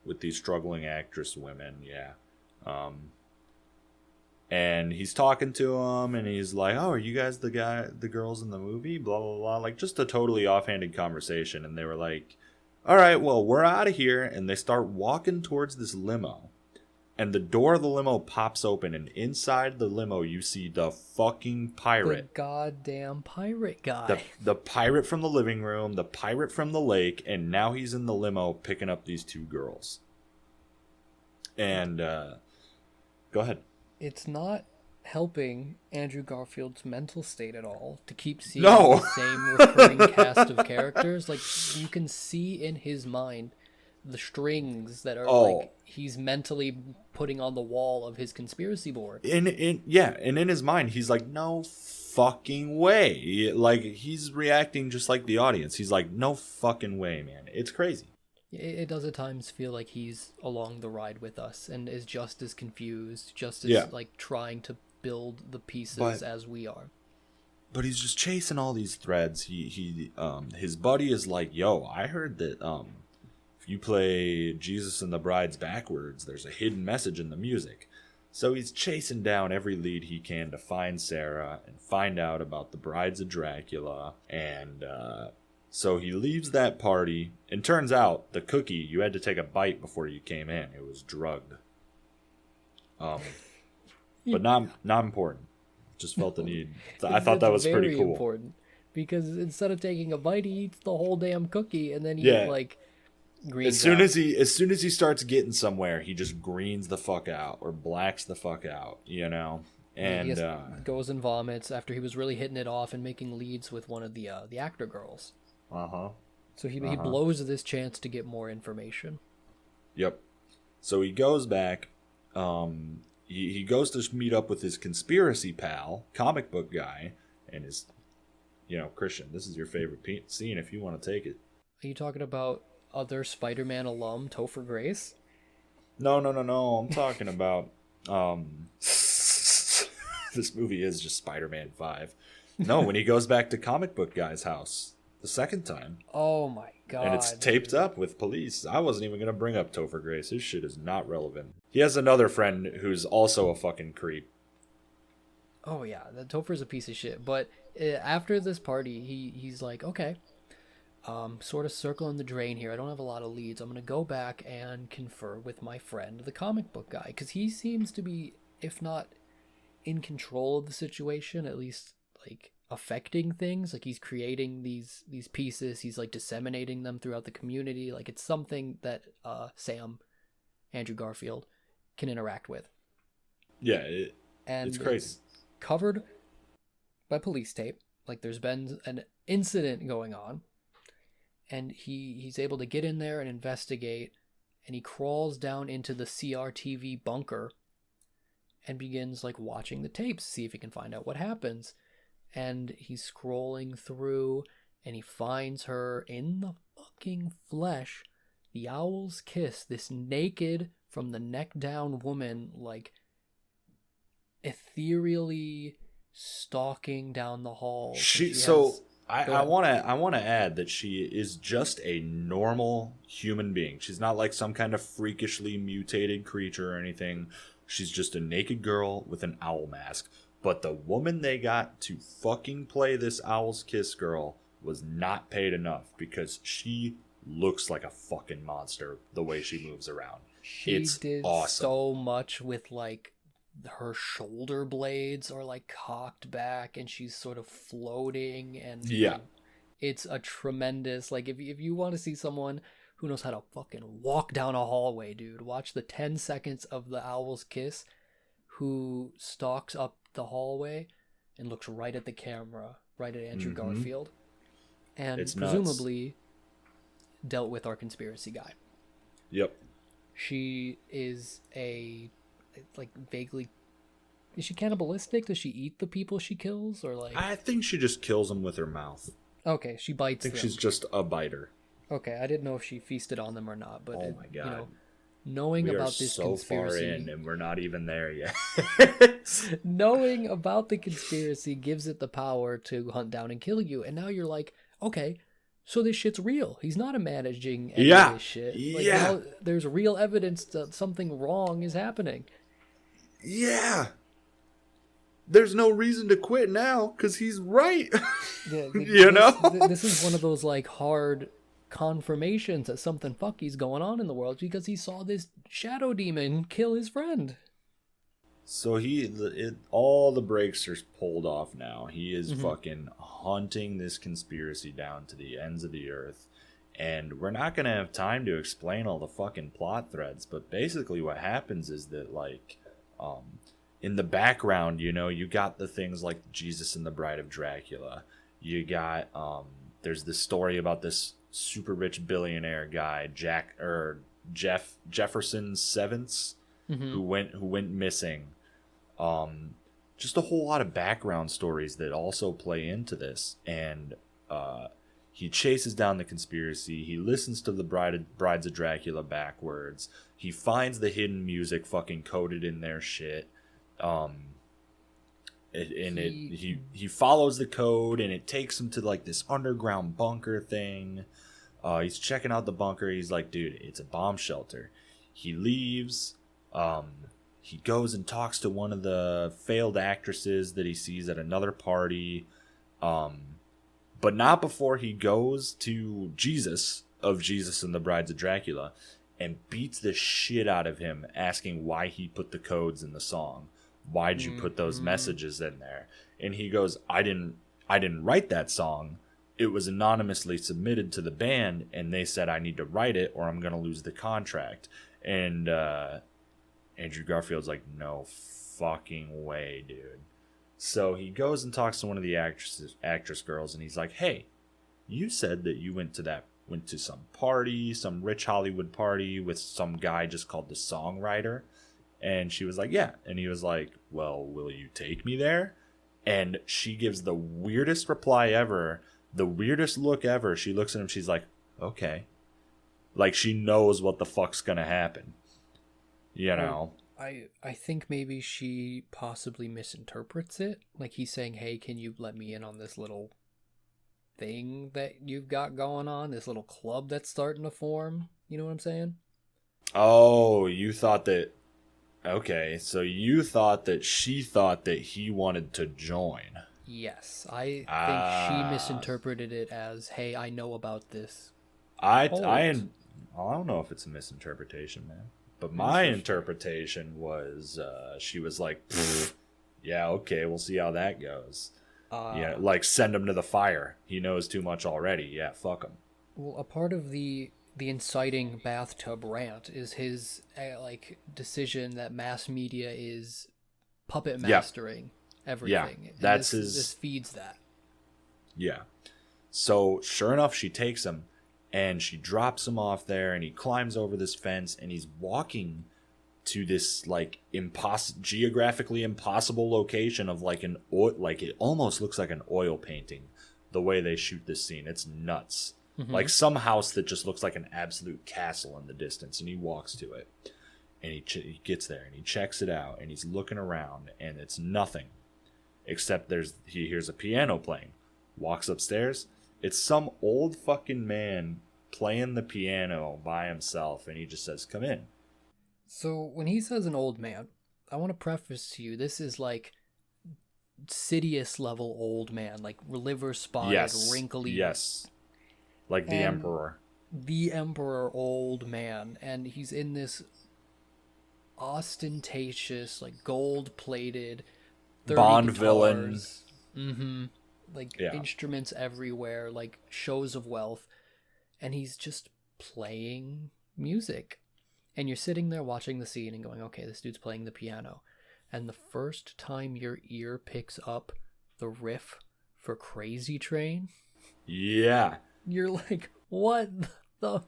With these struggling actress women, yeah. And he's talking to them, and he's like, "Oh, are you guys the girls in the movie?" Blah blah blah. Like, just a totally offhanded conversation. And they were like, "All right, well, we're out of here." And they start walking towards this limo, and the door of the limo pops open, and inside the limo you see the fucking pirate, the goddamn pirate guy, the pirate from the living room, the pirate from the lake, and now he's in the limo picking up these two girls. And go ahead. It's not helping Andrew Garfield's mental state at all to keep seeing No. the same recurring cast of characters. Like, you can see in his mind the strings that are like he's mentally putting on the wall of his conspiracy board. And in his mind he's like, no fucking way. Like, he's reacting just like the audience. He's like, no fucking way, man. It's crazy. It does at times feel like he's along the ride with us and is just as confused, just as like trying to build the pieces as we are. But he's just chasing all these threads. His buddy is like, "Yo, I heard that if you play Jesus and the Brides backwards, there's a hidden message in the music." So he's chasing down every lead he can to find Sarah and find out about the Brides of Dracula. And so he leaves that party, and turns out the cookie, you had to take a bite before you came in. It was drugged. But not important. Just felt the need. I thought that was pretty cool. Important, because instead of taking a bite, he eats the whole damn cookie, and then he like greens as soon out. as he starts getting somewhere, he just greens the fuck out or blacks the fuck out, you know. And he goes and vomits after he was really hitting it off and making leads with one of the actor girls. So he blows this chance to get more information. Yep. So he goes back. He goes to meet up with his conspiracy pal, comic book guy, and his, Christian. This is your favorite scene if you want to take it. Are you talking about other Spider-Man alum Topher Grace? No. I'm talking about this movie is just Spider-Man 5. No, when he goes back to comic book guy's house the second time. Oh my god. And it's taped up with police. I wasn't even going to bring up Topher Grace. His shit is not relevant. He has another friend who's also a fucking creep. Oh yeah, Topher's a piece of shit. But after this party, he's like, okay, sort of circling the drain here. I don't have a lot of leads. I'm going to go back and confer with my friend, the comic book guy, because he seems to be, if not in control of the situation, at least like affecting things. Like he's creating these pieces. He's like disseminating them throughout the community. Like it's something that Sam, Andrew Garfield, can interact with. Yeah, it's crazy. It's covered by police tape. Like there's been an incident going on, and he's able to get in there and investigate, and he crawls down into the CRTV bunker and begins like watching the tapes, see if he can find out what happens. And he's scrolling through, and he finds her in the fucking flesh. The Owl's Kiss, this naked from the neck down woman, like ethereally stalking down the hall. I want to add that she is just a normal human being. She's not like some kind of freakishly mutated creature or anything. She's just a naked girl with an owl mask. But the woman they got to fucking play this Owl's Kiss girl was not paid enough, because she looks like a fucking monster the way she moves around. It's did awesome. So much with like her shoulder blades are like cocked back, and she's sort of floating, and it's a tremendous, like if you want to see someone who knows how to fucking walk down a hallway, dude, watch the 10 seconds of the Owl's Kiss, who stalks up the hallway and looks right at the camera, right at Andrew Garfield, and it's presumably dealt with our conspiracy guy. Yep. She is vaguely, is she cannibalistic? Does she eat the people she kills, or like? I think she just kills them with her mouth. Okay, she bites them. I think she's just a biter. Okay, I didn't know if she feasted on them or not, but oh my god, knowing about this conspiracy, far in and we're not even there yet. Knowing about the conspiracy gives it the power to hunt down and kill you, and now you're like, okay, so this shit's real. He's not imagining any of this shit. Like, now there's real evidence that something wrong is happening. Yeah. There's no reason to quit now, because he's right. Yeah, this is one of those like hard confirmations that something fucky's going on in the world, because he saw this shadow demon kill his friend. So all the brakes are pulled off now. He is fucking hunting this conspiracy down to the ends of the earth. And we're not going to have time to explain all the fucking plot threads, but basically what happens is that, like, in the background, you got the things like Jesus and the Bride of Dracula. You got, there's this story about this super rich billionaire guy, Jefferson Sevens, who went missing. Just a whole lot of background stories that also play into this. And he chases down the conspiracy. He listens to the Brides of Dracula backwards. He finds the hidden music fucking coded in their shit. He follows the code, and it takes him to like this underground bunker thing. He's checking out the bunker. He's like, dude, it's a bomb shelter. He leaves. He goes and talks to one of the failed actresses that he sees at another party. But not before he goes to Jesus and the Brides of Dracula and beats the shit out of him, asking why he put the codes in the song. Why'd you put those messages in there? And he goes, I I didn't write that song. It was anonymously submitted to the band, and they said I need to write it or I'm going to lose the contract. And Andrew Garfield's like, no fucking way, dude. So he goes and talks to one of the actress girls, and he's like, hey, you said that you went to some party, some rich Hollywood party with some guy just called the Songwriter. And she was like, yeah. And he was like, well, will you take me there? And she gives the weirdest reply ever, the weirdest look ever. She looks at him, she's like, okay. Like, she knows what the fuck's gonna happen. You know? I think maybe she possibly misinterprets it. Like, he's saying, hey, can you let me in on this little thing that you've got going on? This little club that's starting to form? You know what I'm saying? Oh, you thought that... Okay, so you thought that she thought that he wanted to join. Yes, I think she misinterpreted it as, hey, I know about this. I don't know if it's a misinterpretation, man. But my interpretation was she was like, yeah, okay, we'll see how that goes. Yeah, like, send him to the fire. He knows too much already. Yeah, fuck him. Well, a part of the inciting bathtub rant is his decision that mass media is puppet mastering everything. Yeah, that's this feeds that. Yeah. So sure enough, she takes him and she drops him off there, and he climbs over this fence, and he's walking to this like geographically impossible location of like it almost looks like an oil painting the way they shoot this scene. It's nuts. Mm-hmm. Like some house that just looks like an absolute castle in the distance, and he walks to it, and he gets there and he checks it out, and he's looking around, and it's nothing except he hears a piano playing. Walks upstairs, it's some old fucking man playing the piano by himself, and he just says, come in. So when he says an old man, I want to preface to you, this is like Sidious level old man, like liver spotted, wrinkly. Yes. Like the Emperor. The Emperor old man. And he's in this ostentatious, like gold-plated, 30 Bond guitars. Villain. Mm-hmm. Like instruments everywhere, like shows of wealth. And he's just playing music. And you're sitting there watching the scene and going, okay, this dude's playing the piano. And the first time your ear picks up the riff for Crazy Train, yeah, you're like, what the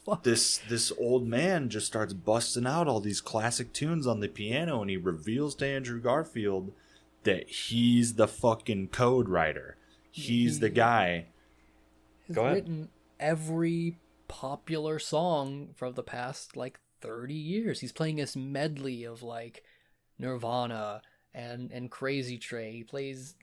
fuck? This old man just starts busting out all these classic tunes on the piano, and he reveals to Andrew Garfield that he's the fucking code writer. He's the guy. He's written every popular song from the past like 30 years. He's playing this medley of like Nirvana and Crazy Train. He plays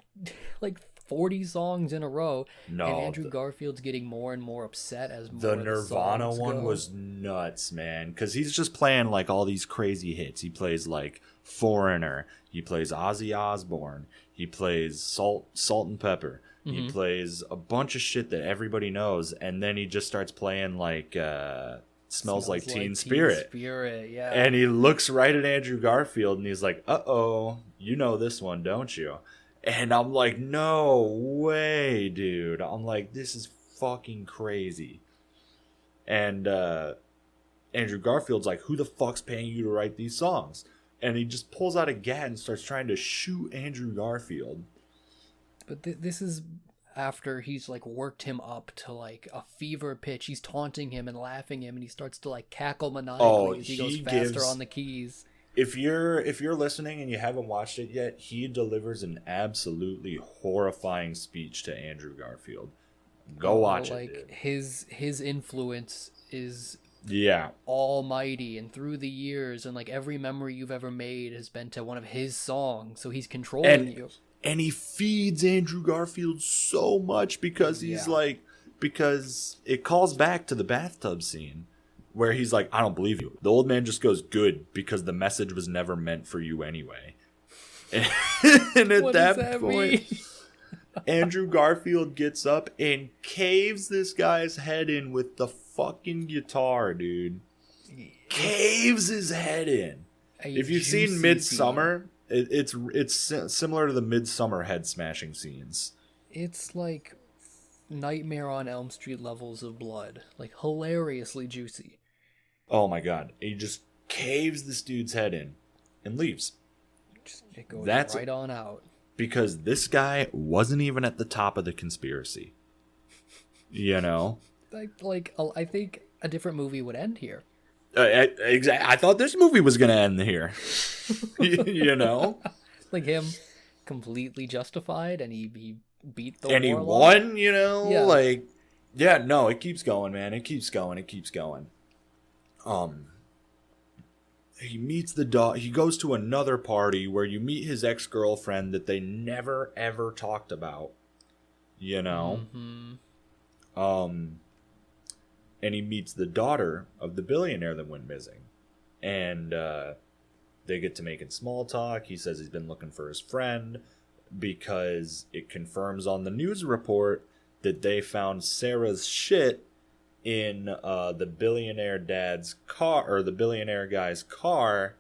like 40 songs in a row. No, and Andrew Garfield's getting more and more upset as more the Nirvana one was nuts, man, because he's just playing like all these crazy hits. He plays like Foreigner, he plays Ozzy Osbourne, he plays Salt and Pepper, he plays a bunch of shit that everybody knows, and then he just starts playing like Smells Like Teen Spirit. Yeah. And he looks right at Andrew Garfield and he's like, uh-oh, you know this one, don't you? And I'm like, no way, dude. I'm like, this is fucking crazy. And Andrew Garfield's like, who the fuck's paying you to write these songs? And he just pulls out a gat and starts trying to shoot Andrew Garfield. But this is after he's like worked him up to like a fever pitch. He's taunting him and laughing him, and he starts to like cackle maniacally as he goes faster on the keys. If you're listening and you haven't watched it yet, he delivers an absolutely horrifying speech to Andrew Garfield. Go watch it, dude. His influence is yeah, almighty, and through the years, and like every memory you've ever made has been to one of his songs, so he's controlling you. And he feeds Andrew Garfield so much because he's because it calls back to the bathtub scene where he's like, I don't believe you. The old man just goes, good, because the message was never meant for you anyway. And at that point, Andrew Garfield gets up and caves this guy's head in with the fucking guitar, dude. Caves his head in. If you've seen Midsummer, it's similar to the Midsummer head smashing scenes. It's like Nightmare on Elm Street levels of blood. Like, hilariously juicy. Oh my god. He just caves this dude's head in and leaves. It goes That's right on out. because this guy wasn't even at the top of the conspiracy. You know? I think a different movie would end here. I thought this movie was going to end here. You know? Like him completely justified, and he beat the and he warlock. won, you know? Yeah. Like, yeah, no, it keeps going, man. It keeps going. He meets the dog. He goes to another party where you meet his ex-girlfriend that they never, ever talked about. You know? Mm-hmm. And he meets the daughter of the billionaire that went missing. And they get to making small talk. He says he's been looking for his friend because it confirms on the news report that they found Sarah's shit in the billionaire dad's car, or the billionaire guy's car,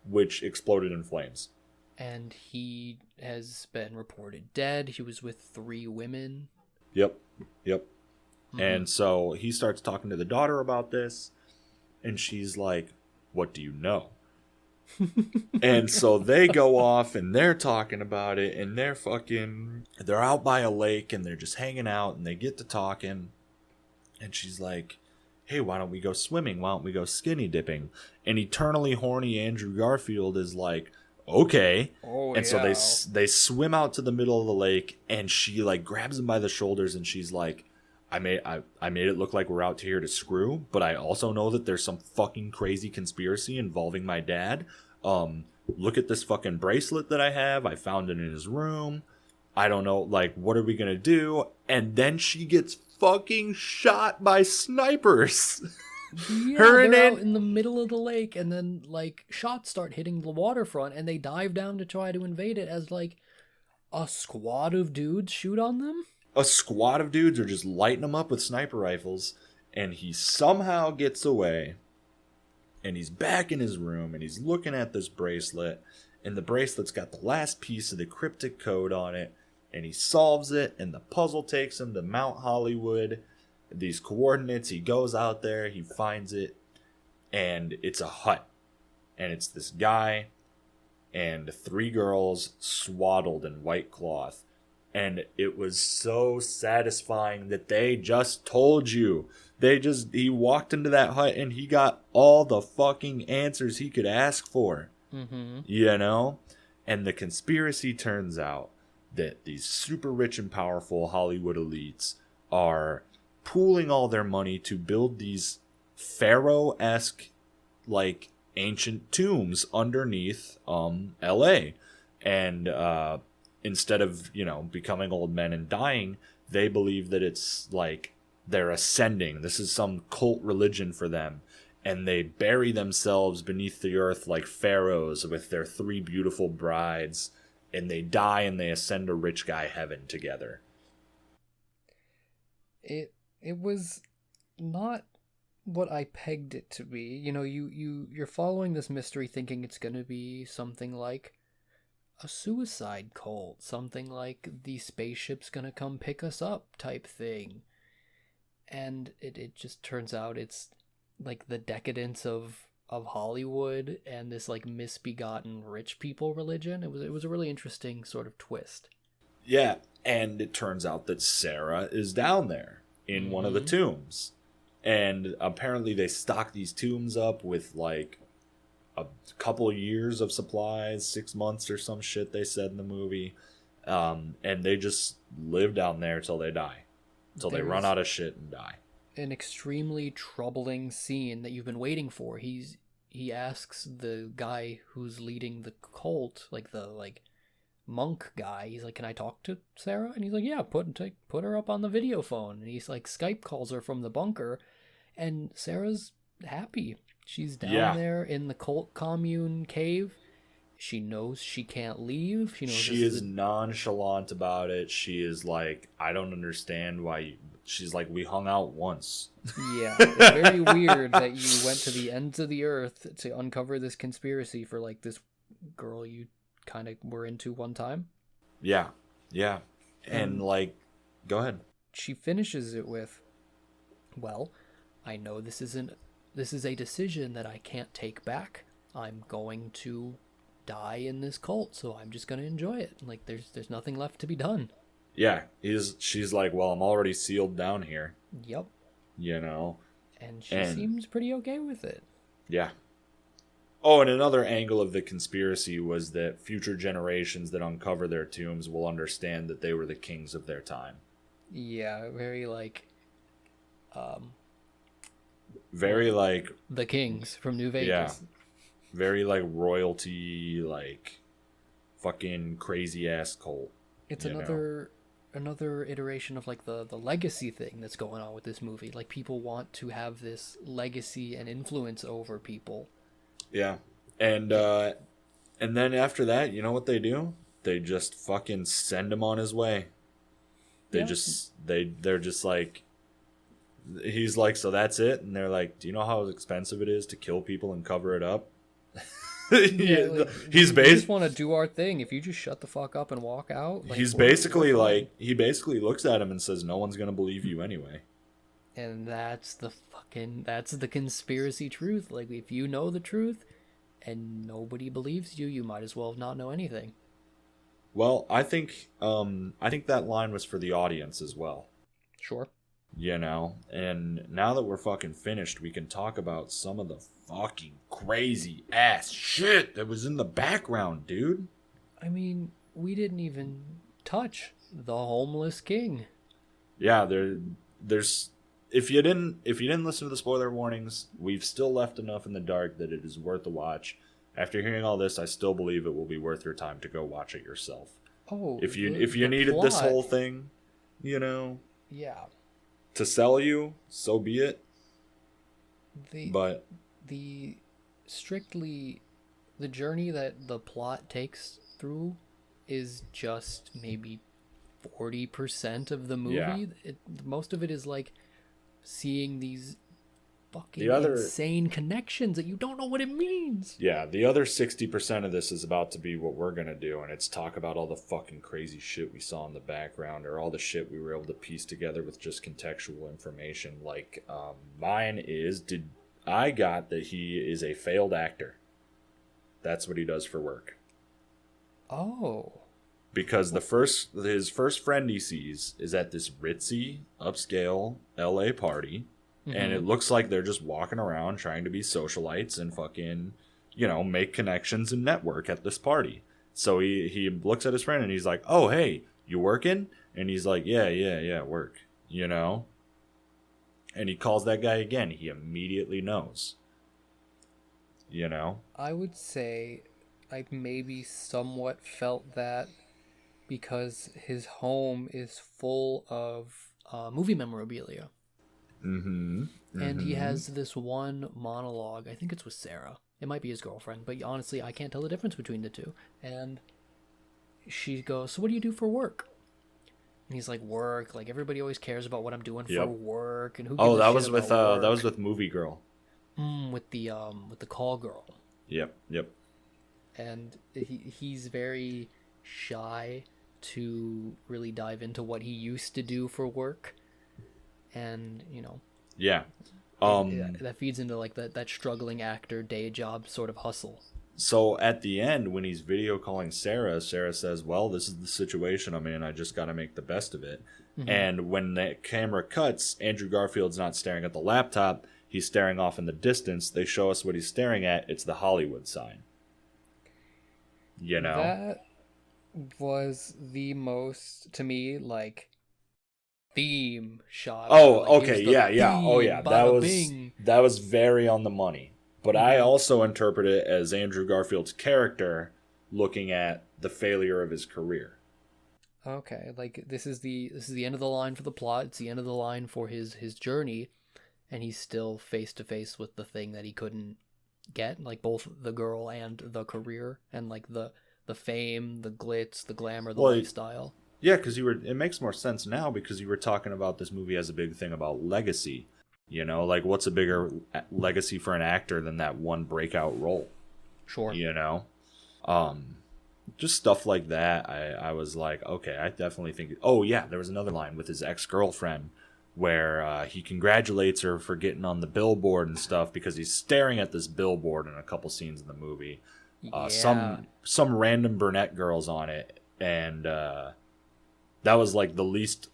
which exploded in flames. And he has been reported dead. He was with 3 women. Yep. And so he starts talking to the daughter about this, and she's like, "What do you know?" And so they go off and they're talking about it, and they're out by a lake and they're just hanging out, and they get to talking, and she's like, "Hey, why don't we go swimming? Why don't we go skinny dipping?" And eternally horny Andrew Garfield is like, "Okay." So they swim out to the middle of the lake, and she like grabs him by the shoulders, and she's like, I made it look like we're out here to screw, but I also know that there's some fucking crazy conspiracy involving my dad. Look at this fucking bracelet that I have. I found it in his room. I don't know, like, what are we gonna do?" And then she gets fucking shot by snipers. Yeah, they're out in the middle of the lake, and then, like, shots start hitting the waterfront, and they dive down to try to invade it as, like, a squad of dudes shoot on them. A squad of dudes are just lighting him up with sniper rifles, and he somehow gets away, and he's back in his room, and he's looking at this bracelet, and the bracelet's got the last piece of the cryptic code on it, and he solves it, and the puzzle takes him to Mount Hollywood. These coordinates, he goes out there, he finds it, and it's a hut, and it's this guy and 3 girls swaddled in white cloth. And it was so satisfying that they just told you. He walked into that hut and he got all the fucking answers he could ask for. Mm-hmm. You know? And the conspiracy turns out that these super rich and powerful Hollywood elites are pooling all their money to build these pharaoh-esque, like, ancient tombs underneath LA. And instead of, becoming old men and dying, they believe that it's like they're ascending. This is some cult religion for them. And they bury themselves beneath the earth like pharaohs with their 3 beautiful brides. And they die and they ascend to rich guy heaven together. It was not what I pegged it to be. You're following this mystery thinking it's going to be something like a suicide cult, something like the spaceship's gonna come pick us up type thing. And it just turns out it's like the decadence of Hollywood and this like misbegotten rich people religion. It was a really interesting sort of twist. Yeah, and it turns out that Sarah is down there in one of the tombs. And apparently they stock these tombs up with like a couple years of supplies, 6 months or some shit they said in the movie. And they just live down there till they die. Till they run out of shit and die. An extremely troubling scene that you've been waiting for. He asks the guy who's leading the cult, like the monk guy, he's like, "Can I talk to Sarah?" And he's like, "Yeah, put her up on the video phone." And he's like Skype calls her from the bunker, and Sarah's happy. She's down there in the cult commune cave. She knows she can't leave. She is nonchalant about it. She is like, "I don't understand why." She's like, "We hung out once." Yeah, it's very weird that you went to the ends of the earth to uncover this conspiracy for like this girl you kind of were into one time. Yeah. And like, go ahead. She finishes it with, well, I know this is a decision that I can't take back. I'm going to die in this cult, so I'm just going to enjoy it. Like, there's nothing left to be done. Yeah, she's like, well, I'm already sealed down here. Yep. You know? And she seems pretty okay with it. Yeah. Oh, and another angle of the conspiracy was that future generations that uncover their tombs will understand that they were the kings of their time. Yeah, very like... very like... The Kings from New Vegas. Yeah. Very like royalty, like fucking crazy-ass cult. It's another iteration of like the legacy thing that's going on with this movie. Like, people want to have this legacy and influence over people. Yeah. And then after that, you know what they do? They just fucking send him on his way. They're just like, he's like, so that's it? And they're like, do you know how expensive it is to kill people and cover it up? Yeah, like, we just want to do our thing. If you just shut the fuck up and walk out, like, he basically looks at him and says, no one's gonna believe you anyway. And that's the conspiracy truth. Like, if you know the truth and nobody believes you, you might as well not know anything. Well, I think that line was for the audience as well. Sure. You know, and now that we're fucking finished, we can talk about some of the fucking crazy ass shit that was in the background, dude. I mean, we didn't even touch the homeless king. Yeah, there's if you didn't listen to the spoiler warnings, we've still left enough in the dark that it is worth a watch. After hearing all this, I still believe it will be worth your time to go watch it yourself. Oh, if you needed this whole thing, you know, yeah, to sell you, so be it. But the journey that the plot takes through is just maybe 40% of the movie. Yeah. Most of it is like seeing these fucking insane connections that you don't know what it means. Yeah, the other 60% of this is about to be what we're gonna do, and it's talk about all the fucking crazy shit we saw in the background, or all the shit we were able to piece together with just contextual information. Like, mine is, I got that he is a failed actor. That's what he does for work. Oh. Because his first friend he sees is at this ritzy, upscale LA party. Mm-hmm. And it looks like they're just walking around trying to be socialites and fucking, you know, make connections and network at this party. So he looks at his friend and he's like, oh, hey, you working? And he's like, yeah, work, you know? And he calls that guy again. He immediately knows, you know? I would say I maybe somewhat felt that because his home is full of movie memorabilia. Mm-hmm. And he has this one monologue. I think it's with Sarah. It might be his girlfriend, but honestly, I can't tell the difference between the two. And she goes, so what do you do for work? And he's like, work. Like, everybody always cares about what I'm doing for work. And who gives that a was shit with about work? That was with Movie Girl. With the call girl. Yep. And he's very shy to really dive into what he used to do for work. And, you know, that feeds into like that struggling actor day job sort of hustle. So at the end, when he's video calling Sarah says, well, this is the situation I'm in. I just got to make the best of it. Mm-hmm. And when the camera cuts, Andrew Garfield's not staring at the laptop. He's staring off in the distance. They show us what he's staring at. It's the Hollywood sign. You know? That was the most, to me, like, theme shot. Oh, okay, yeah. Oh, yeah. That was very on the money. But I also interpret it as Andrew Garfield's character looking at the failure of his career. Okay, like this is the end of the line for the plot. It's the end of the line for his journey, and he's still face to face with the thing that he couldn't get, like both the girl and the career, and like the fame, the glitz, the glamour, the lifestyle. Yeah, because it makes more sense now because you were talking about this movie as a big thing about legacy. You know, like what's a bigger legacy for an actor than that one breakout role? Sure. You know? just stuff like that. I was like, okay, I definitely think. Oh yeah, there was another line with his ex-girlfriend where he congratulates her for getting on the billboard and stuff because he's staring at this billboard in a couple scenes in the movie. Yeah. Some random brunette girls on it, and that was like the least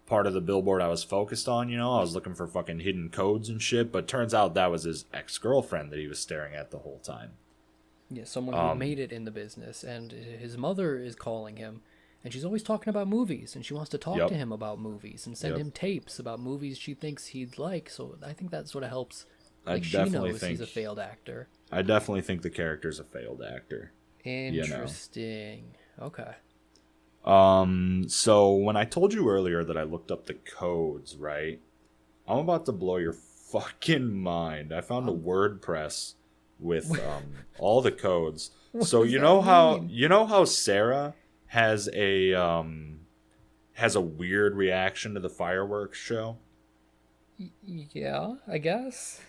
part of the billboard I was focused on. You know, I was looking for fucking hidden codes and shit, but turns out that was his ex-girlfriend that he was staring at the whole time. Yeah, someone who made it in the business, and his mother is calling him, and she's always talking about movies, and she wants to talk to him about movies and send him tapes about movies she thinks he'd like. So I think that sort of helps. Like, she knows he's a failed actor. I definitely think the character's a failed actor. Interesting. You know? Okay. So when I told you earlier that I looked up the codes, right? I'm about to blow your fucking mind. I found a WordPress with all the codes. So you know how Sarah has a weird reaction to the fireworks show? Yeah, I guess.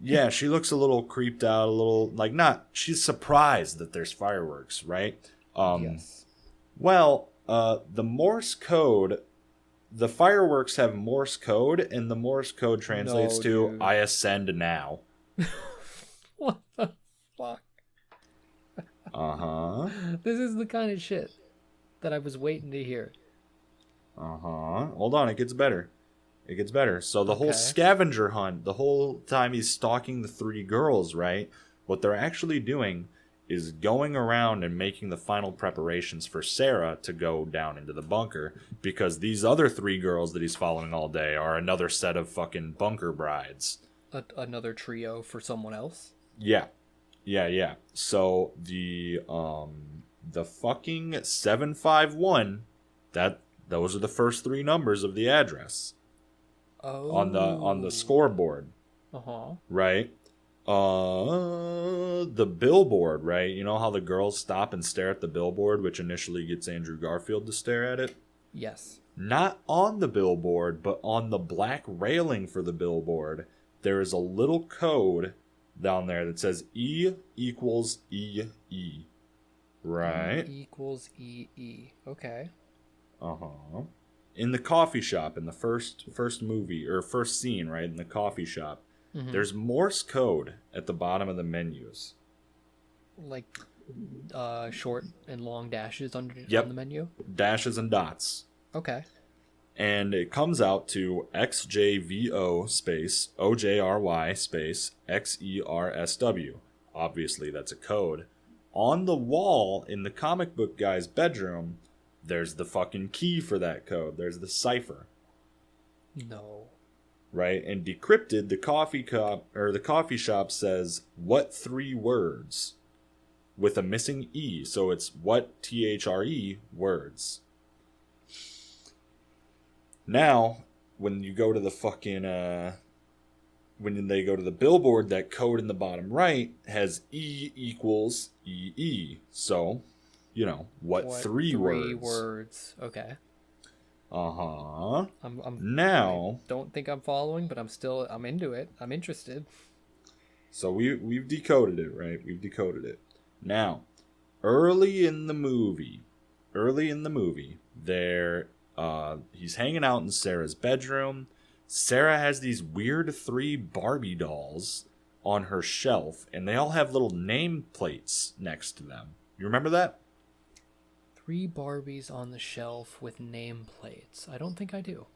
Yeah, she looks a little creeped out, a little like she's surprised that there's fireworks, right? Yes. Well, the Morse code, the fireworks have Morse code, and the Morse code translates to dude. "I ascend now." What the fuck? This is the kind of shit that I was waiting to hear. Hold on, it gets better. It gets better. So the whole scavenger hunt, the whole time he's stalking the three girls, right? What they're actually doing is going around and making the final preparations for Sarah to go down into the bunker, because these other three girls that he's following all day are another set of fucking bunker brides. Another trio for someone else? Yeah. So the fucking 751, those are the first three numbers of the address. Oh. On the scoreboard. Right? The billboard, right? You know how the girls stop and stare at the billboard, which initially gets Andrew Garfield to stare at it? Yes. Not on the billboard, but on the black railing for the billboard, there is a little code down there that says E equals EE. Right? E equals EE. Okay. In the coffee shop, in the first movie, or first scene, right? In the coffee shop, there's Morse code at the bottom of the menus. Like short and long dashes on the menu? Dashes and dots. Okay. And it comes out to XJVO space OJRY space XERSW. Obviously, that's a code. On the wall in the comic book guy's bedroom, there's the fucking key for that code. There's the cipher. No. Right? And decrypted, the coffee shop says, "What three words?" with a missing E. So it's "what THRE words." Now, when you go to the fucking when they go to the billboard, that code in the bottom right has E equals EE. So, you know, what three words? Okay. Now, I don't think I'm following, but I'm into it. I'm interested. So we've decoded it, right? We've decoded it. Now, early in the movie, he's hanging out in Sarah's bedroom. Sarah has these weird 3 Barbie dolls on her shelf, and they all have little nameplates next to them. You remember that? 3 Barbies on the shelf with nameplates. I don't think I do.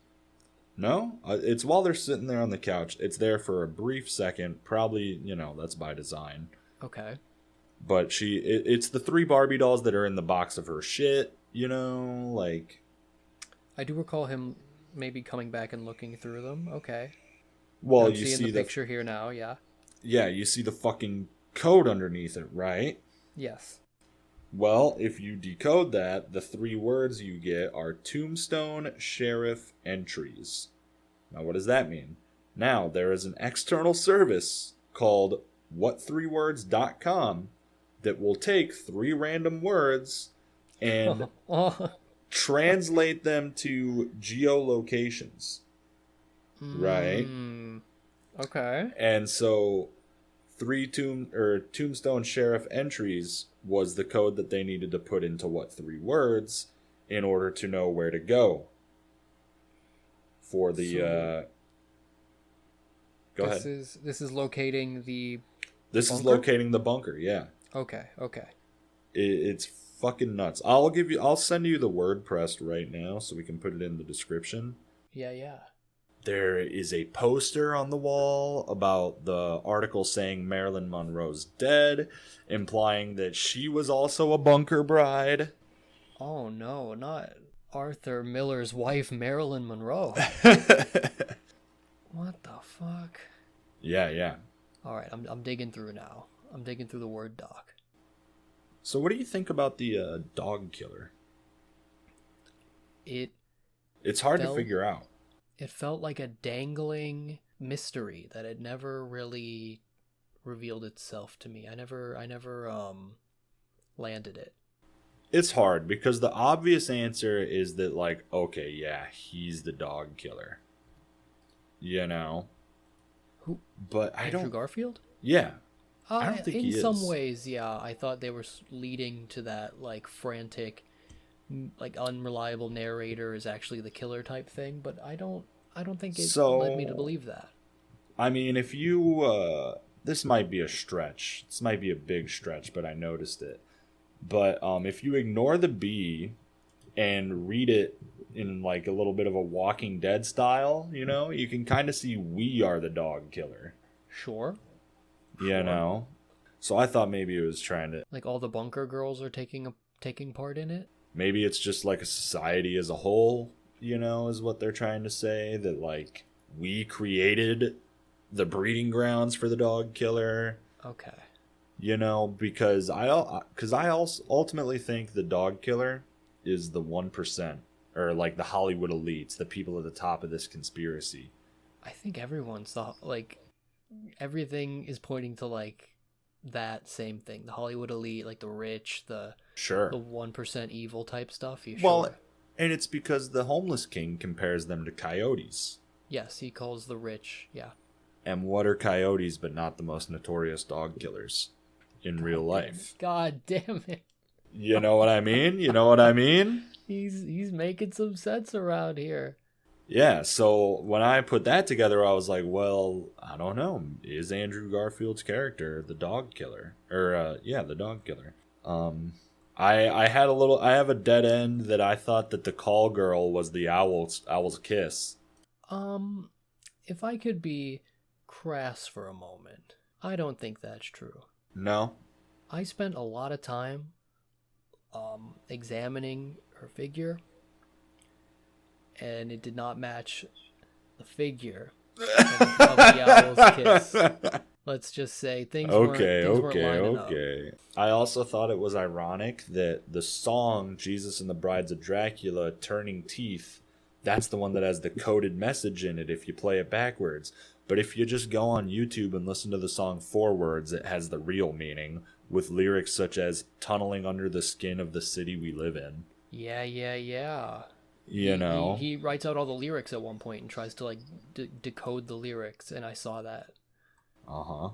No? It's while they're sitting there on the couch. It's there for a brief second. Probably, that's by design. Okay. But it's the 3 Barbie dolls that are in the box of her shit, like... I do recall him maybe coming back and looking through them. Okay. Well, I'm seeing the picture here now, yeah. Yeah, you see the fucking code underneath it, right? Yes. Well, if you decode that, the 3 words you get are Tombstone, Sheriff, Entries. Now, what does that mean? Now, there is an external service called what3words.com that will take 3 random words and translate them to geolocations. Right? Okay. And so 3 Tombstone Sheriff entries was the code that they needed to put into 3 words in order to know where to go for the go ahead. This is locating the This bunker? is locating the bunker, yeah. Okay. It's fucking nuts. I'll send you the WordPress right now so we can put it in the description. Yeah. There is a poster on the wall about the article saying Marilyn Monroe's dead, implying that she was also a bunker bride. Oh no, not Arthur Miller's wife, Marilyn Monroe. What the fuck? Yeah. All right, I'm digging through now. I'm digging through the Word doc. So what do you think about the dog killer? It's hard to figure out. It felt like a dangling mystery that had never really revealed itself to me. I never landed it. It's hard because the obvious answer is that, like, okay, yeah, he's the dog killer. You know? Who? But I Andrew don't... Garfield? Yeah. I don't think he is. In some ways, yeah. I thought they were leading to that, like, frantic, like, unreliable narrator is actually the killer type thing, but I don't think it led me to believe that. I mean, if you... this might be a stretch. This might be a big stretch, but I noticed it. But if you ignore the B and read it in like a little bit of a Walking Dead style, you know, you can kind of see we are the dog killer. Sure. You know? So I thought maybe it was trying to... Like all the bunker girls are taking part in it? Maybe it's just like a society as a whole, you know, is what they're trying to say. That like we created the breeding grounds for the dog killer. Okay. You know, because I also ultimately think the dog killer is the 1%, or like the Hollywood elites, the people at the top of this conspiracy. I think everyone's like everything is pointing to like that same thing. The Hollywood elite, like the rich, the 1% evil type stuff. Well, and it's because the homeless king compares them to coyotes. Yes, he calls the rich, yeah. And what are coyotes but not the most notorious dog killers in real life? God damn it. You know what I mean? You know what I mean? He's making some sense around here. Yeah, so when I put that together, I was like, well, I don't know. Is Andrew Garfield's character the dog killer? Or, the dog killer. I have a dead end that I thought that the call girl was the owl's kiss. If I could be crass for a moment, I don't think that's true. No? I spent a lot of time examining her figure, and it did not match the figure of the owl's kiss. Let's just say things weren't lining up. I also thought it was ironic that the song Jesus and the Brides of Dracula, Turning Teeth, that's the one that has the coded message in it if you play it backwards. But if you just go on YouTube and listen to the song forwards, it has the real meaning, with lyrics such as tunneling under the skin of the city we live in. Yeah. You know? He writes out all the lyrics at one point and tries to, like, decode the lyrics, and I saw that. Uh-huh.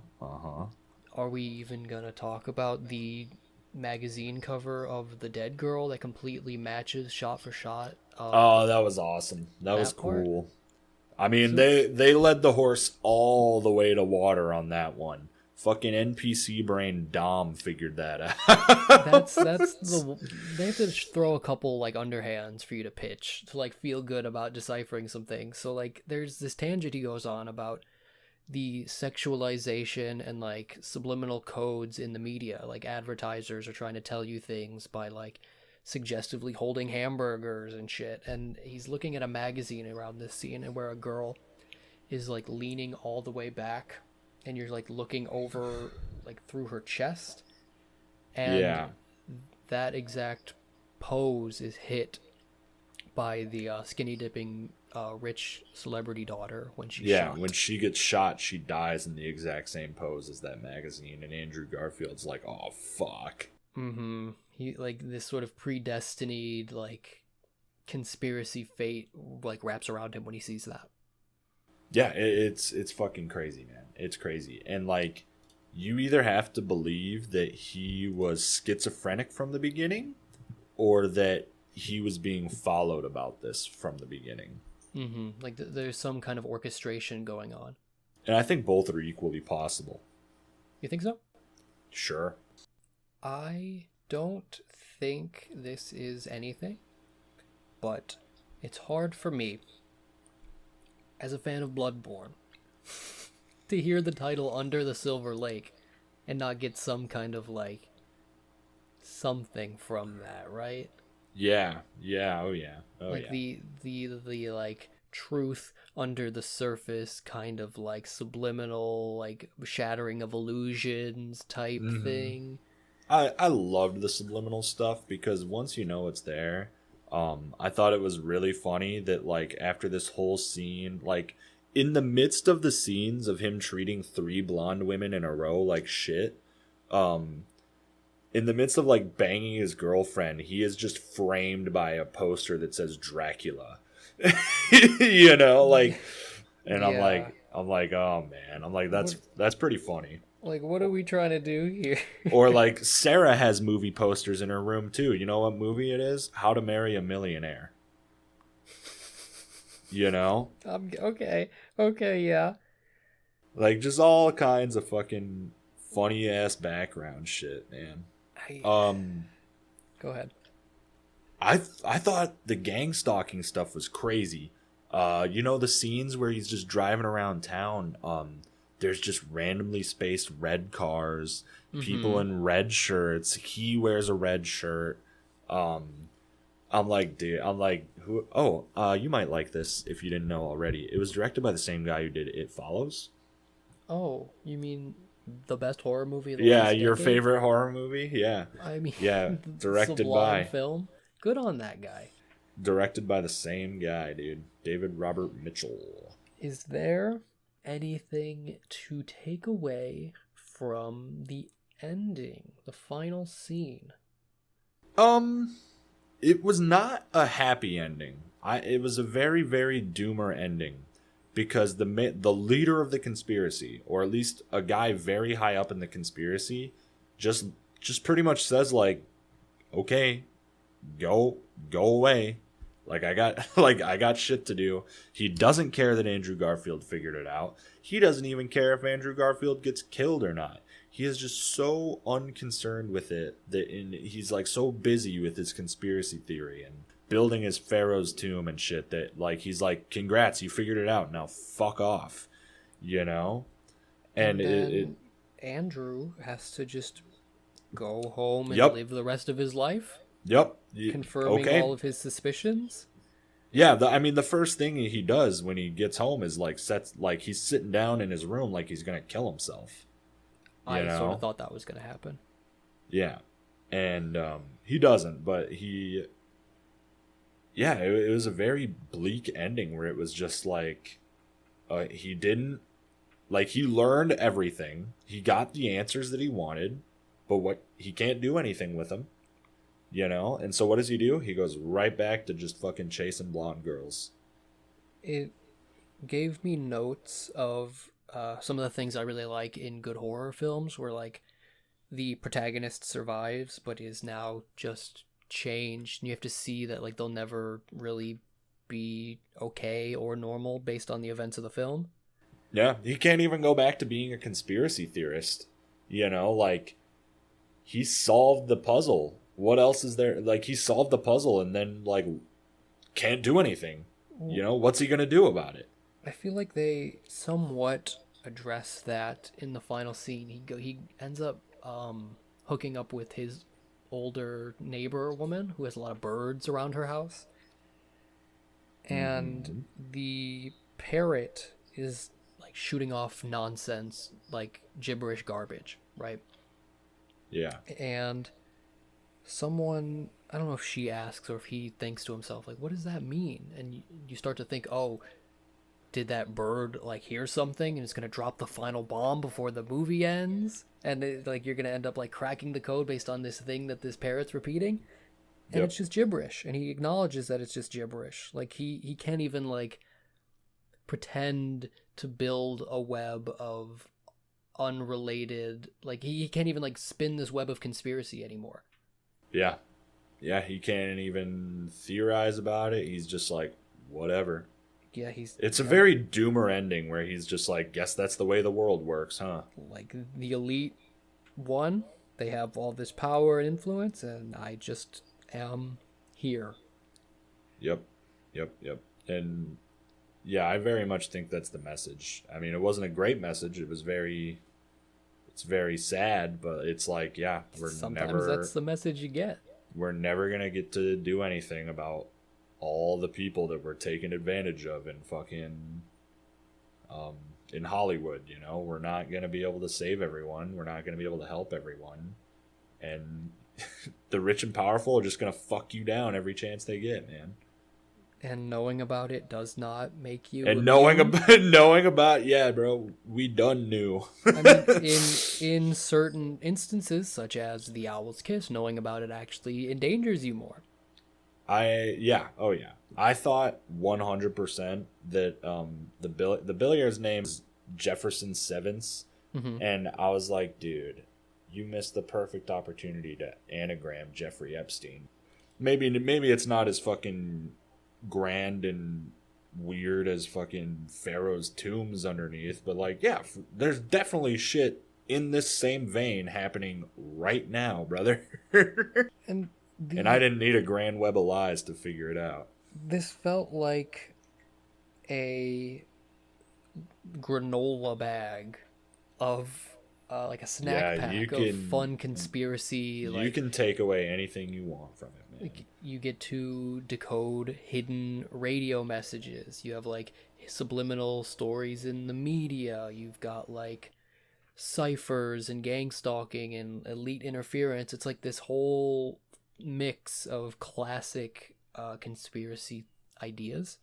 Are we even gonna talk about the magazine cover of The Dead Girl that completely matches shot for shot? That was awesome. That was cool. Part? I mean, they led the horse all the way to water on that one. Fucking NPC brain Dom figured that out. They have to throw a couple like underhands for you to pitch to like feel good about deciphering some things. So like there's this tangent he goes on about the sexualization and like subliminal codes in the media. Like advertisers are trying to tell you things by like suggestively holding hamburgers and shit. And he's looking at a magazine around this scene and where a girl is like leaning all the way back and you're like looking over like through her chest. And that exact pose is hit by the skinny dipping rich celebrity daughter when she's shot. When she gets shot, she dies in the exact same pose as that magazine, and Andrew Garfield's like, oh fuck. Mm-hmm. He like this sort of predestined like conspiracy fate like wraps around him when he sees that. Yeah, it's fucking crazy, man. It's crazy. And like you either have to believe that he was schizophrenic from the beginning or that he was being followed about this from the beginning. Mm-hmm. Like there's some kind of orchestration going on. And I think both are equally possible. You think so? Sure. I don't think this is anything, but it's hard for me, as a fan of Bloodborne, to hear the title Under the Silver Lake and not get some kind of, like, something from that, right? Yeah. Oh yeah. Like the like truth under the surface kind of like subliminal like shattering of illusions type thing. I loved the subliminal stuff because once you know it's there, I thought it was really funny that like after this whole scene, like in the midst of the scenes of him treating 3 blonde women in a row like shit, in the midst of like banging his girlfriend, he is just framed by a poster that says Dracula. You know, like, and Yeah. I'm like, oh man, I'm like, that's pretty funny. Like, what are we trying to do here? Or like Sarah has movie posters in her room too. You know what movie it is? How to Marry a Millionaire. You know? Okay, yeah. Like just all kinds of fucking funny ass background shit, man. Go ahead. I thought the gang stalking stuff was crazy. You know the scenes where he's just driving around town. There's just randomly spaced red cars, people in red shirts. He wears a red shirt. I'm like, dude, who? Oh, you might like this if you didn't know already. It was directed by the same guy who did It Follows. Oh, you mean the best horror movie of the Yeah, last your decade? favorite horror movie? Yeah. I mean, Yeah, directed Sublime by. film. Good on that guy. Directed by the same guy, dude. David Robert Mitchell. Is there anything to take away from the ending, the final scene? It was not a happy ending. It was a very, very doomer ending because the leader of the conspiracy, or at least a guy very high up in the conspiracy, just pretty much says like, okay, go away. Like I got shit to do. He doesn't care that Andrew Garfield figured it out. He doesn't even care if Andrew Garfield gets killed or not. He is just so unconcerned with it that he's like so busy with his conspiracy theory and building his Pharaoh's tomb and shit that like he's like, congrats, you figured it out. Now fuck off, you know. And then Andrew has to just go home and Yep. live the rest of his life, Yep. confirming Okay. all of his suspicions. Yeah, I mean, the first thing he does when he gets home is like he's sitting down in his room like he's gonna kill himself. I You sort know? of thought that was going to happen. Yeah, and he doesn't, but yeah, it was a very bleak ending where it was just like he didn't like he learned everything, he got the answers that he wanted, but he can't do anything with them. You know, and so what does he do? He goes right back to just fucking chasing blonde girls. It gave me notes of some of the things I really like in good horror films, where like the protagonist survives but is now just changed, and you have to see that like they'll never really be okay or normal based on the events of the film. Yeah, he can't even go back to being a conspiracy theorist. You know, like he solved the puzzle. What else is there? Like he solved the puzzle and then like can't do anything. You know, what's he gonna do about it? I feel like they somewhat address that in the final scene. He ends up hooking up with his older neighbor woman who has a lot of birds around her house, and the parrot is like shooting off nonsense, like gibberish garbage, right? Yeah. And someone, I don't know if she asks or if he thinks to himself, like, what does that mean? And you start to think, oh, did that bird like hear something and it's gonna drop the final bomb before the movie ends? And like you're gonna end up like cracking the code based on this thing that this parrot's repeating, and Yep. it's just gibberish. And he acknowledges that it's just gibberish. Like he can't even like pretend to build a web of unrelated, like he can't even like spin this web of conspiracy anymore. Yeah. Yeah, he can't even theorize about it. He's just like, whatever. Yeah, It's a very doomer ending where he's just like, guess that's the way the world works, huh? like the elite one. They have all this power and influence, and I just am here. Yep. And yeah, I very much think that's the message. I mean, it wasn't a great message. It's very sad, but it's like, yeah, Sometimes that's the message you get. We're never going to get to do anything about all the people that were taken advantage of in fucking in Hollywood, you know? We're not going to be able to save everyone. We're not going to be able to help everyone. And the rich and powerful are just going to fuck you down every chance they get, man. And knowing about it does not make you And immune. knowing about, yeah, bro, we done knew. I mean, in certain instances, such as the owl's kiss, knowing about it actually endangers you more. I thought 100% that the billionaire's name is Jefferson Sevens, and I was like, dude, you missed the perfect opportunity to anagram Jeffrey Epstein. Maybe it's not as fucking grand and weird as fucking Pharaoh's tombs underneath, but like, yeah, there's definitely shit in this same vein happening right now, brother. And I didn't need a grand web of lies to figure it out. This felt like a granola bag of like a snack pack of fun conspiracy. You can take away anything you want from it, man. Like, you get to decode hidden radio messages. You have like subliminal stories in the media. You've got like ciphers and gang stalking and elite interference. It's like this whole mix of classic conspiracy ideas.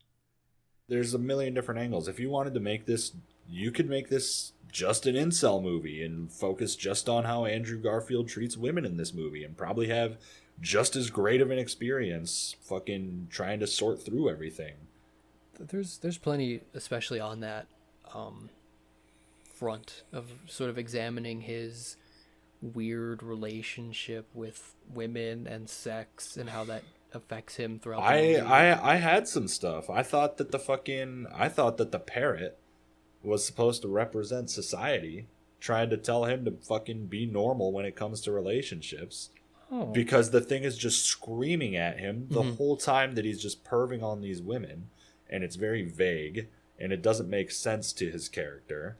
There's a million different angles. If you wanted to make this, you could make this just an incel movie and focus just on how Andrew Garfield treats women in this movie and probably have just as great of an experience fucking trying to sort through everything. There's plenty, especially on that front, of sort of examining his weird relationship with women and sex and how that affects him throughout the movie. I had some stuff. I thought that the parrot was supposed to represent society, trying to tell him to fucking be normal when it comes to relationships. Oh. Because the thing is just screaming at him the whole time that he's just perving on these women, and it's very vague and it doesn't make sense to his character.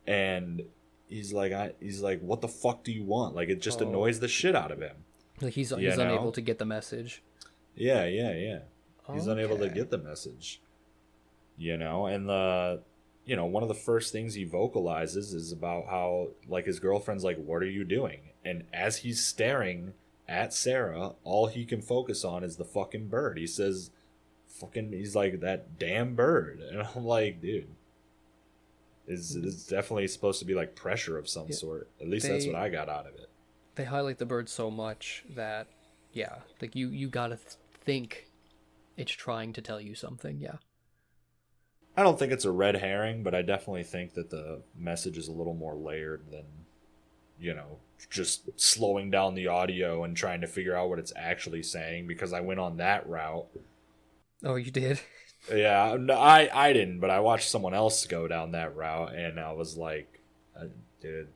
And he's like, what the fuck do you want? Like, it just annoys the shit out of him. Like he's unable to get the message. Yeah. He's unable to get the message. You know, and one of the first things he vocalizes is about how, like, his girlfriend's like, what are you doing? And as he's staring at Sarah, all he can focus on is the fucking bird. He says, he's like, that damn bird. And I'm like, dude, it's definitely supposed to be like pressure of some sort. At least that's what I got out of it. They highlight the bird so much that, yeah, like you gotta think it's trying to tell you something, yeah. I don't think it's a red herring, but I definitely think that the message is a little more layered than, just slowing down the audio and trying to figure out what it's actually saying, because I went on that route. Oh, you did? Yeah, no, I didn't, but I watched someone else go down that route, and I was like, dude,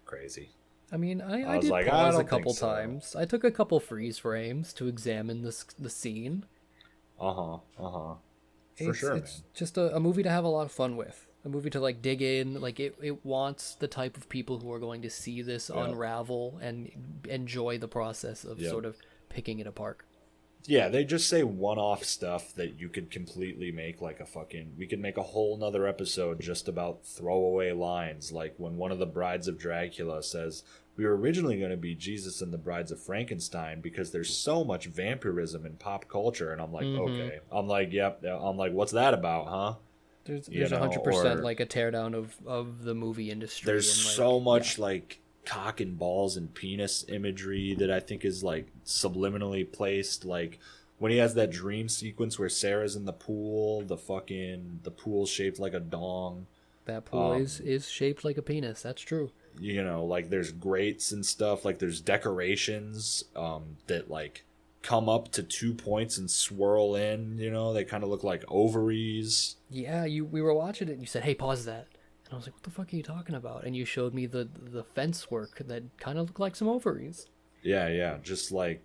crazy. I mean, I did like, pause a couple times. I took a couple freeze frames to examine the scene. For sure, It's man. just a movie to have a lot of fun with. A movie to, like, dig in. Like, it wants the type of people who are going to see this unravel and enjoy the process of sort of picking it apart. Yeah, they just say one-off stuff that you could completely make like we could make a whole nother episode just about throwaway lines, like when one of the brides of Dracula says, we were originally going to be Jesus and the Brides of Frankenstein because there's so much vampirism in pop culture. And I'm like, okay. I'm like, yep. I'm like, what's that about, huh? There's 100% like a teardown of the movie industry. There's so much like cock and balls and penis imagery that I think is like subliminally placed. Like when he has that dream sequence where Sarah's in the pool, the pool's shaped like a dong. that pool is shaped like a penis. That's true. You know, like there's grates and stuff. Like there's decorations that like come up to 2 points and swirl in. You know, they kind of look like ovaries. Yeah, we were watching it and you said, "Hey, pause that." And I was like, "What the fuck are you talking about?" And you showed me the fence work that kind of looked like some ovaries. Yeah, just like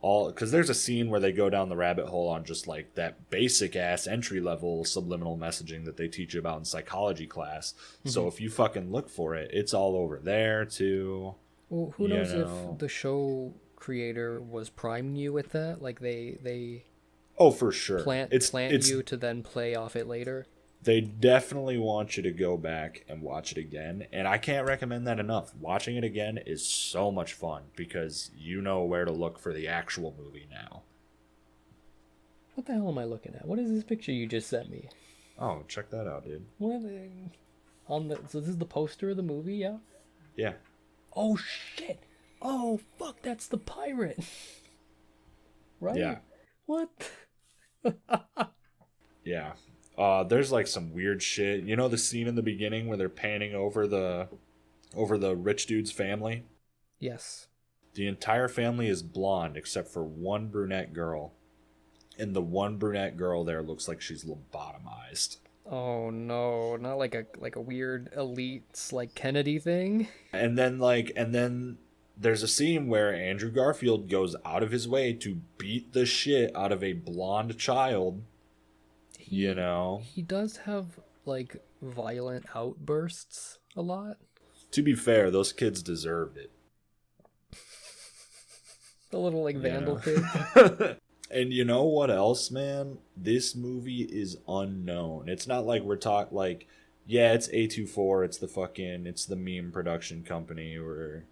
all, because there's a scene where they go down the rabbit hole on just like that basic ass entry level subliminal messaging that they teach you about in psychology class. So if you fucking look for it, it's all over there too. Well, who knows if the show creator was priming you with that? Like they Oh, for sure. plant you to then play off it later. They definitely want you to go back and watch it again, and I can't recommend that enough. Watching it again is so much fun because you know where to look for the actual movie now. What the hell am I looking at? What is this picture you just sent me? Oh, check that out, dude. What so this is the poster of the movie, yeah? Yeah. Oh shit. Oh fuck, that's the pirate. Right? Yeah. What? Yeah. There's like some weird shit. You know the scene in the beginning where they're panning over the rich dude's family? Yes. The entire family is blonde except for one brunette girl. And the one brunette girl there looks like she's lobotomized. Oh no, not like a weird elites like Kennedy thing. And then there's a scene where Andrew Garfield goes out of his way to beat the shit out of a blonde child. You know, he does have like violent outbursts a lot. To be fair, those kids deserved it. The little like vandal kid. And you know what else, man? This movie is unknown. It's not like we're talking like, yeah, it's A24, it's the meme production company, or,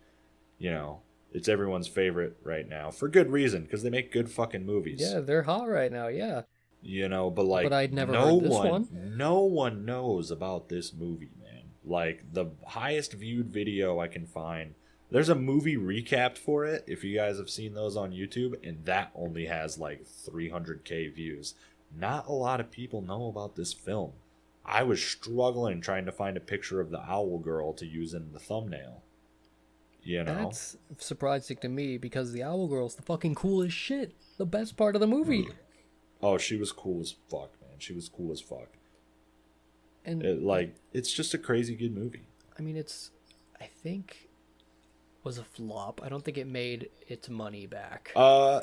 you know, it's everyone's favorite right now for good reason because they make good fucking movies. Yeah, they're hot right now. Yeah. You know, but like, I'd never heard this one. No one knows about this movie, man. Like, the highest viewed video I can find, there's a movie recapped for it, if you guys have seen those on YouTube, and that only has like 300k views. Not a lot of people know about this film. I was struggling trying to find a picture of the owl girl to use in the thumbnail. You know? That's surprising to me because the owl girl's the fucking coolest shit. The best part of the movie. Oh, she was cool as fuck, man. She was cool as fuck. And it's just a crazy good movie. I mean, I think, was a flop. I don't think it made its money back. So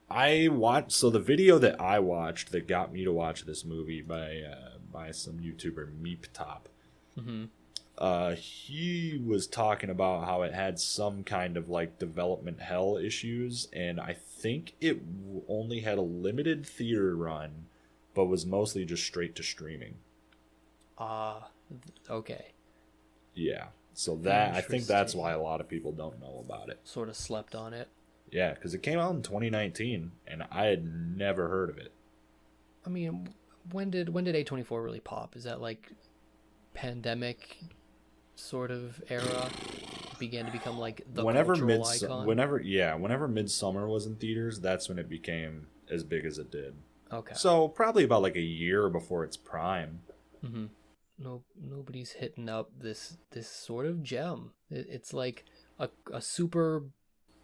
the video that I watched that got me to watch this movie by some YouTuber, Meep Top. Mm-hmm. He was talking about how it had some kind of like development hell issues, and I think it only had a limited theater run, but was mostly just straight to streaming. Okay. Yeah, so I think that's why a lot of people don't know about it. Sort of slept on it. Yeah, because it came out in 2019, and I had never heard of it. I mean, when did A24 really pop? Is that like pandemic sort of era? Began to become like the cultural icon? Whenever Midsummer was in theaters, that's when it became as big as it did. Okay. So probably about like a year before its prime. Mm-hmm. Nobody's hitting up this sort of gem. It's like a super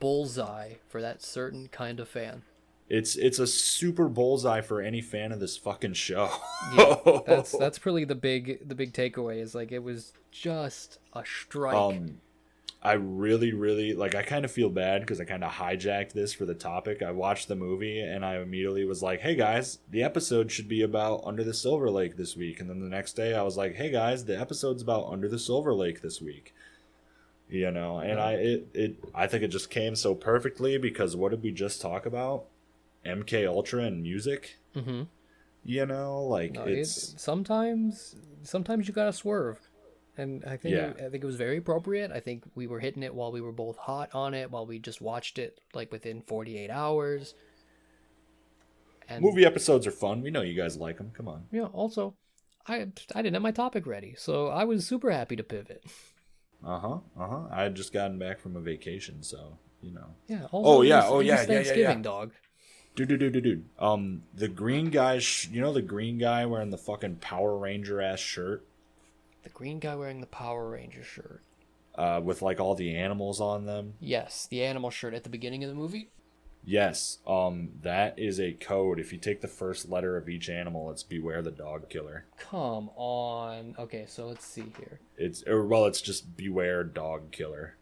bullseye for that certain kind of fan. It's a super bullseye for any fan of this fucking show. Yeah, that's really the big takeaway is like it was just a strike. I really, really like. I kind of feel bad because I kind of hijacked this for the topic. I watched the movie and I immediately was like, "Hey guys, the episode should be about Under the Silver Lake this week." And then the next day, I was like, "Hey guys, the episode's about Under the Silver Lake this week." You know, and I think it just came so perfectly because what did we just talk about? MK Ultra and music. Mm-hmm. You know, like sometimes you gotta swerve. And I think it was very appropriate. I think we were hitting it while we were both hot on it, while we just watched it like within 48 hours. And movie episodes are fun. We know you guys like them. Come on. Yeah. Also, I didn't have my topic ready, so I was super happy to pivot. I had just gotten back from a vacation, so you know. Yeah. Also, Thanksgiving, dog. Dude. The green guy. You know the green guy wearing the fucking Power Ranger ass shirt. The green guy wearing the Power Ranger shirt. With like all the animals on them. Yes, the animal shirt at the beginning of the movie. Yes, that is a code. If you take the first letter of each animal, it's Beware the Dog Killer. Come on. Okay, so let's see here. It's just Beware Dog Killer.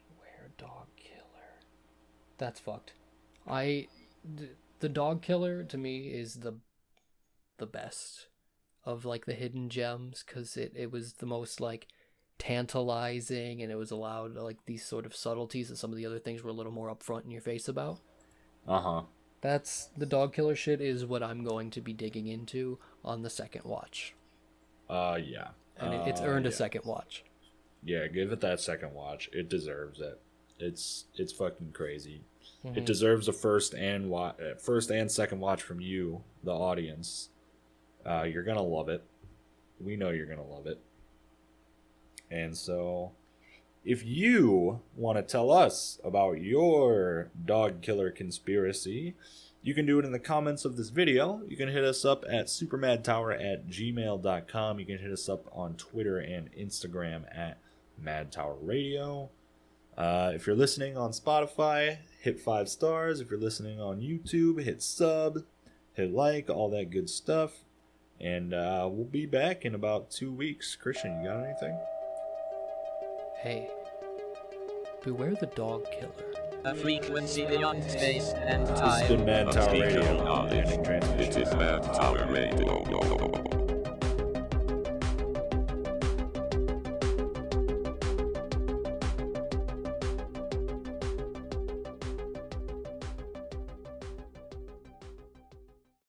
Beware Dog Killer. That's fucked. The Dog Killer to me is the best of like the hidden gems, because it was the most like tantalizing, and it was allowed like these sort of subtleties that some of the other things were a little more upfront in your face about. That's the Dog Killer shit is what I'm going to be digging into on the second watch. Yeah, and it's earned a second watch. Yeah, give it that second watch. It deserves it. It's fucking crazy. Mm-hmm. It deserves a first and second watch from you, the audience. You're gonna love it. We know you're gonna love it. And so, if you want to tell us about your dog killer conspiracy, you can do it in the comments of this video. You can hit us up at supermadtower@gmail.com. You can hit us up on Twitter and Instagram at madtowerradio. If you're listening on Spotify, hit 5 stars. If you're listening on YouTube, hit sub, hit like, all that good stuff. And we'll be back in about 2 weeks. Christian, you got anything? Hey, beware the dog killer. A frequency beyond space and time. This has been Mad Tower Radio. It is Mad Tower Radio.